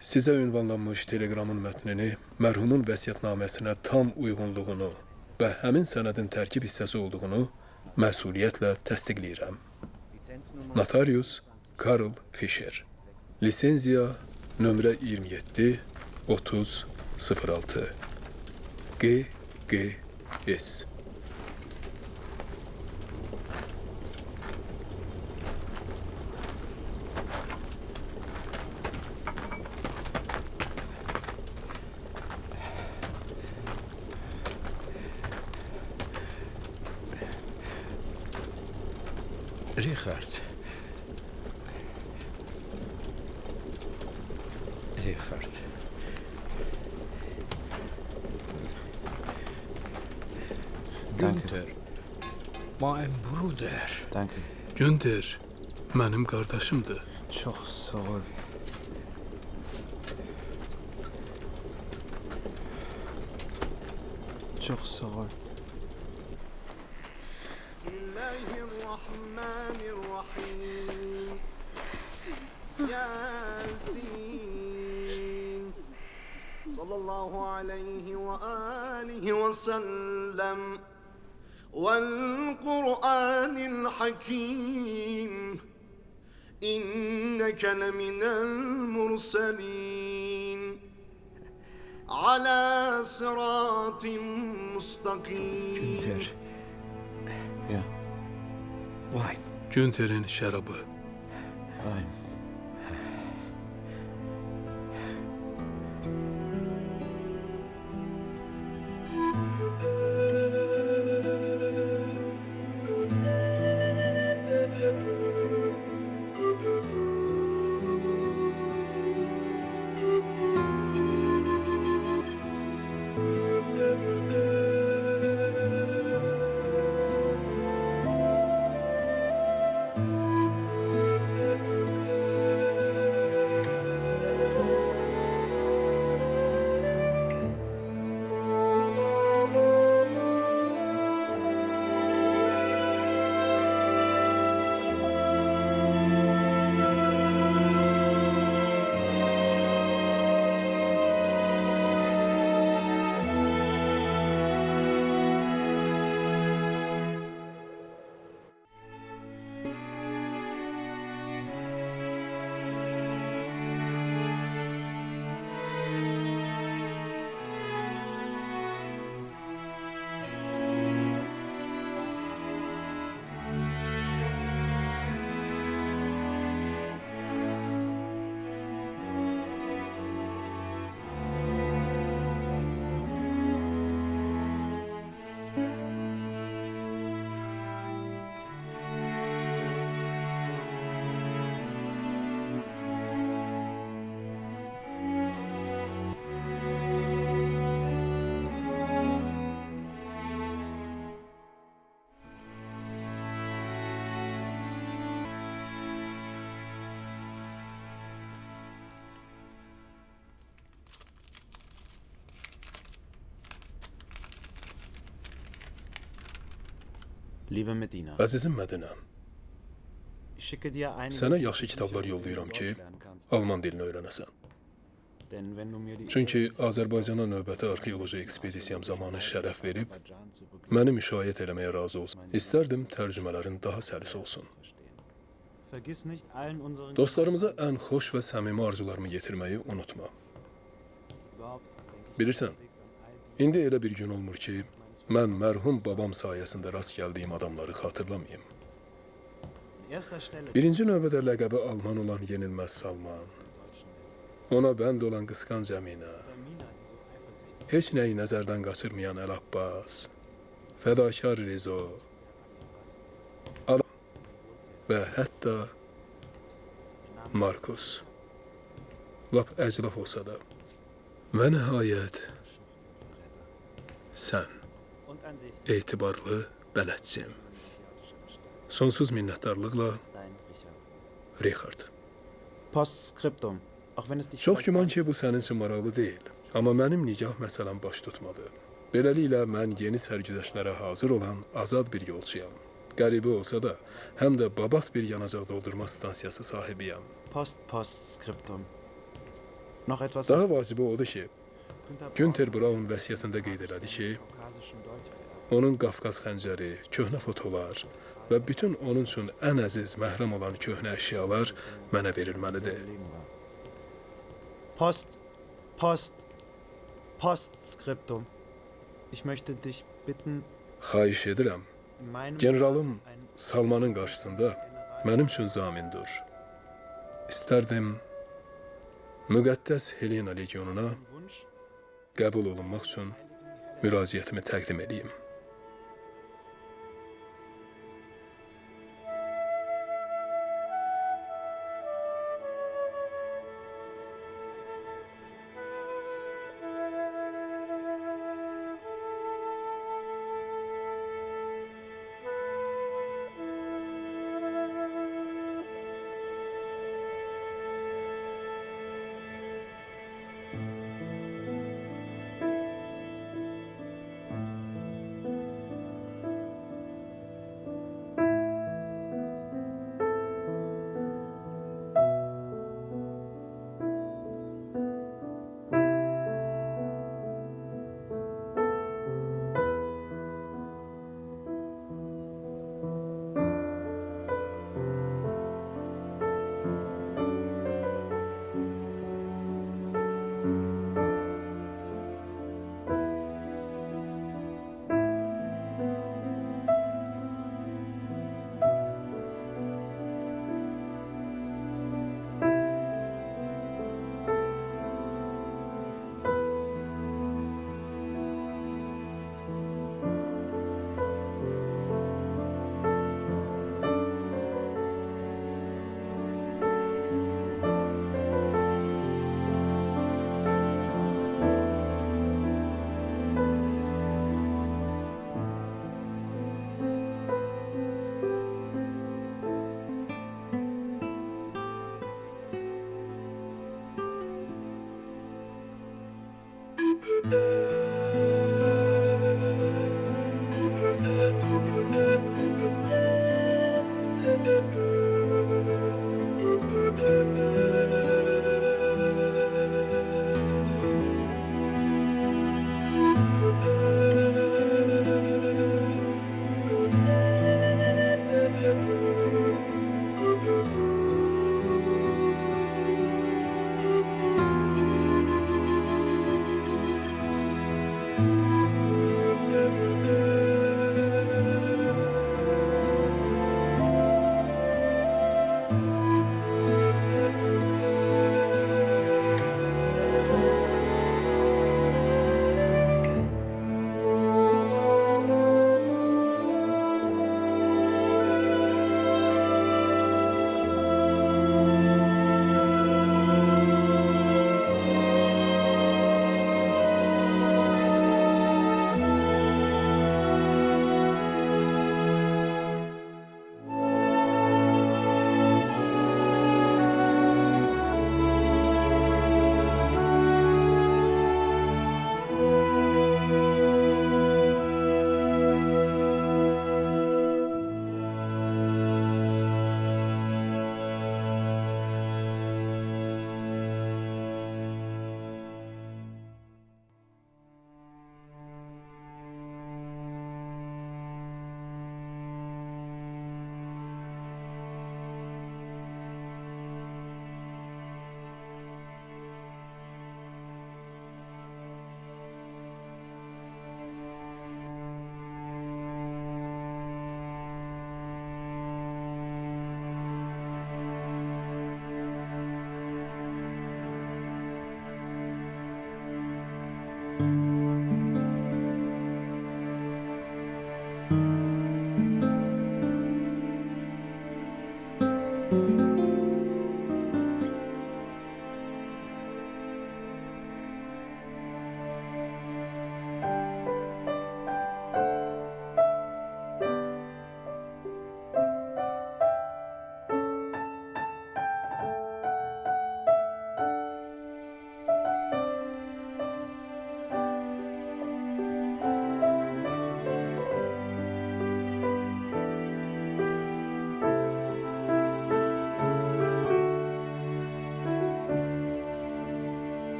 Sizə ünvanlanmış telegramın mətnini mərhumun vəsiyyətnaməsinə tam uyğunluğunu və həmin sənədin tərkib hissəsi olduğunu məsuliyyətlə təsdiqləyirəm. Notarius Karl Fischer. Lisenziya nömrə 27 30 06 GGS. Richard. Richard. Günther. Mein Bruder. Danke. Günter mənim qardaşımdır. Çox sağ ol. Çox sağ ol. Bismillahirrahmanirrahim. Yasin. Sallallahu aleyhi ve alihi ve sellem. والقرآن الحكيم إنك لمن المرسلين على صراط مستقيم. Günter. Ja. Wine. Günter'in şərabı. Wein. Liebe Medina, Əzizim Mədinə, ich schicke dir einige sənə yaxşı kitablar yollayıram ki, alman dilini öyrənəsən. denn wenn du mir die Çünki Azərbaycana növbəti arxeoloji ekspedisiyam zamanı şərəf verib, məni müşayiət eləməyə razı olsun. İstərdim tərcümələrin daha səlis olsun. Vergiss nicht allen unseren Dostlarımıza ən xoş və səmimi arzularımı yetirməyi unutma. Bilirsən, indi elə bir gün olmur ki, mən mərhum babam sayəsində rast gəldiyim adamları xatırlamayım. erster Stelle Birinci növbədə ləqəbi Alman olan yenilməz Salman, ona bənd olan qısqanc Əminə, heç nəyi nəzərdən qaçırmayan Əl Abbas, fədakar Rezo, Adam və hətta Markus, lap əclaf olsa da, və nəhayət sən, etibarlı bələdçim. Sonsuz minnətdarlıqla, Richard. Postskriptum. Auch wenn es dich Çox güman ki, bu sənin üçün maraqlı deyil. Amma mənim nigah məsələm baş tutmadı. Beləliklə, mən yeni sərgüzəştlərə hazır olan azad bir yolçuyam. Qəribə olsa da, həm də babat bir yanacaq doldurma stansiyası sahibiyəm. Postskriptum. Noch etwas Daha vacibi odur ki, Günter Braun vəsiyyətində qeyd elədi ki, onun Qafqaz xəncəri, köhnə fotolar və bütün onun üçün ən əziz, məhrəm olan köhnə əşyalar mənə verilməlidir. Postskriptum. Ich möchte dich bitten, Xahiş edirəm, generalım Salmanın qarşısında mənim üçün zamin dur. İstərdim müqəddəs Helena legionuna qəbul olunmaq üçün müraciətimi təqdim edeyim.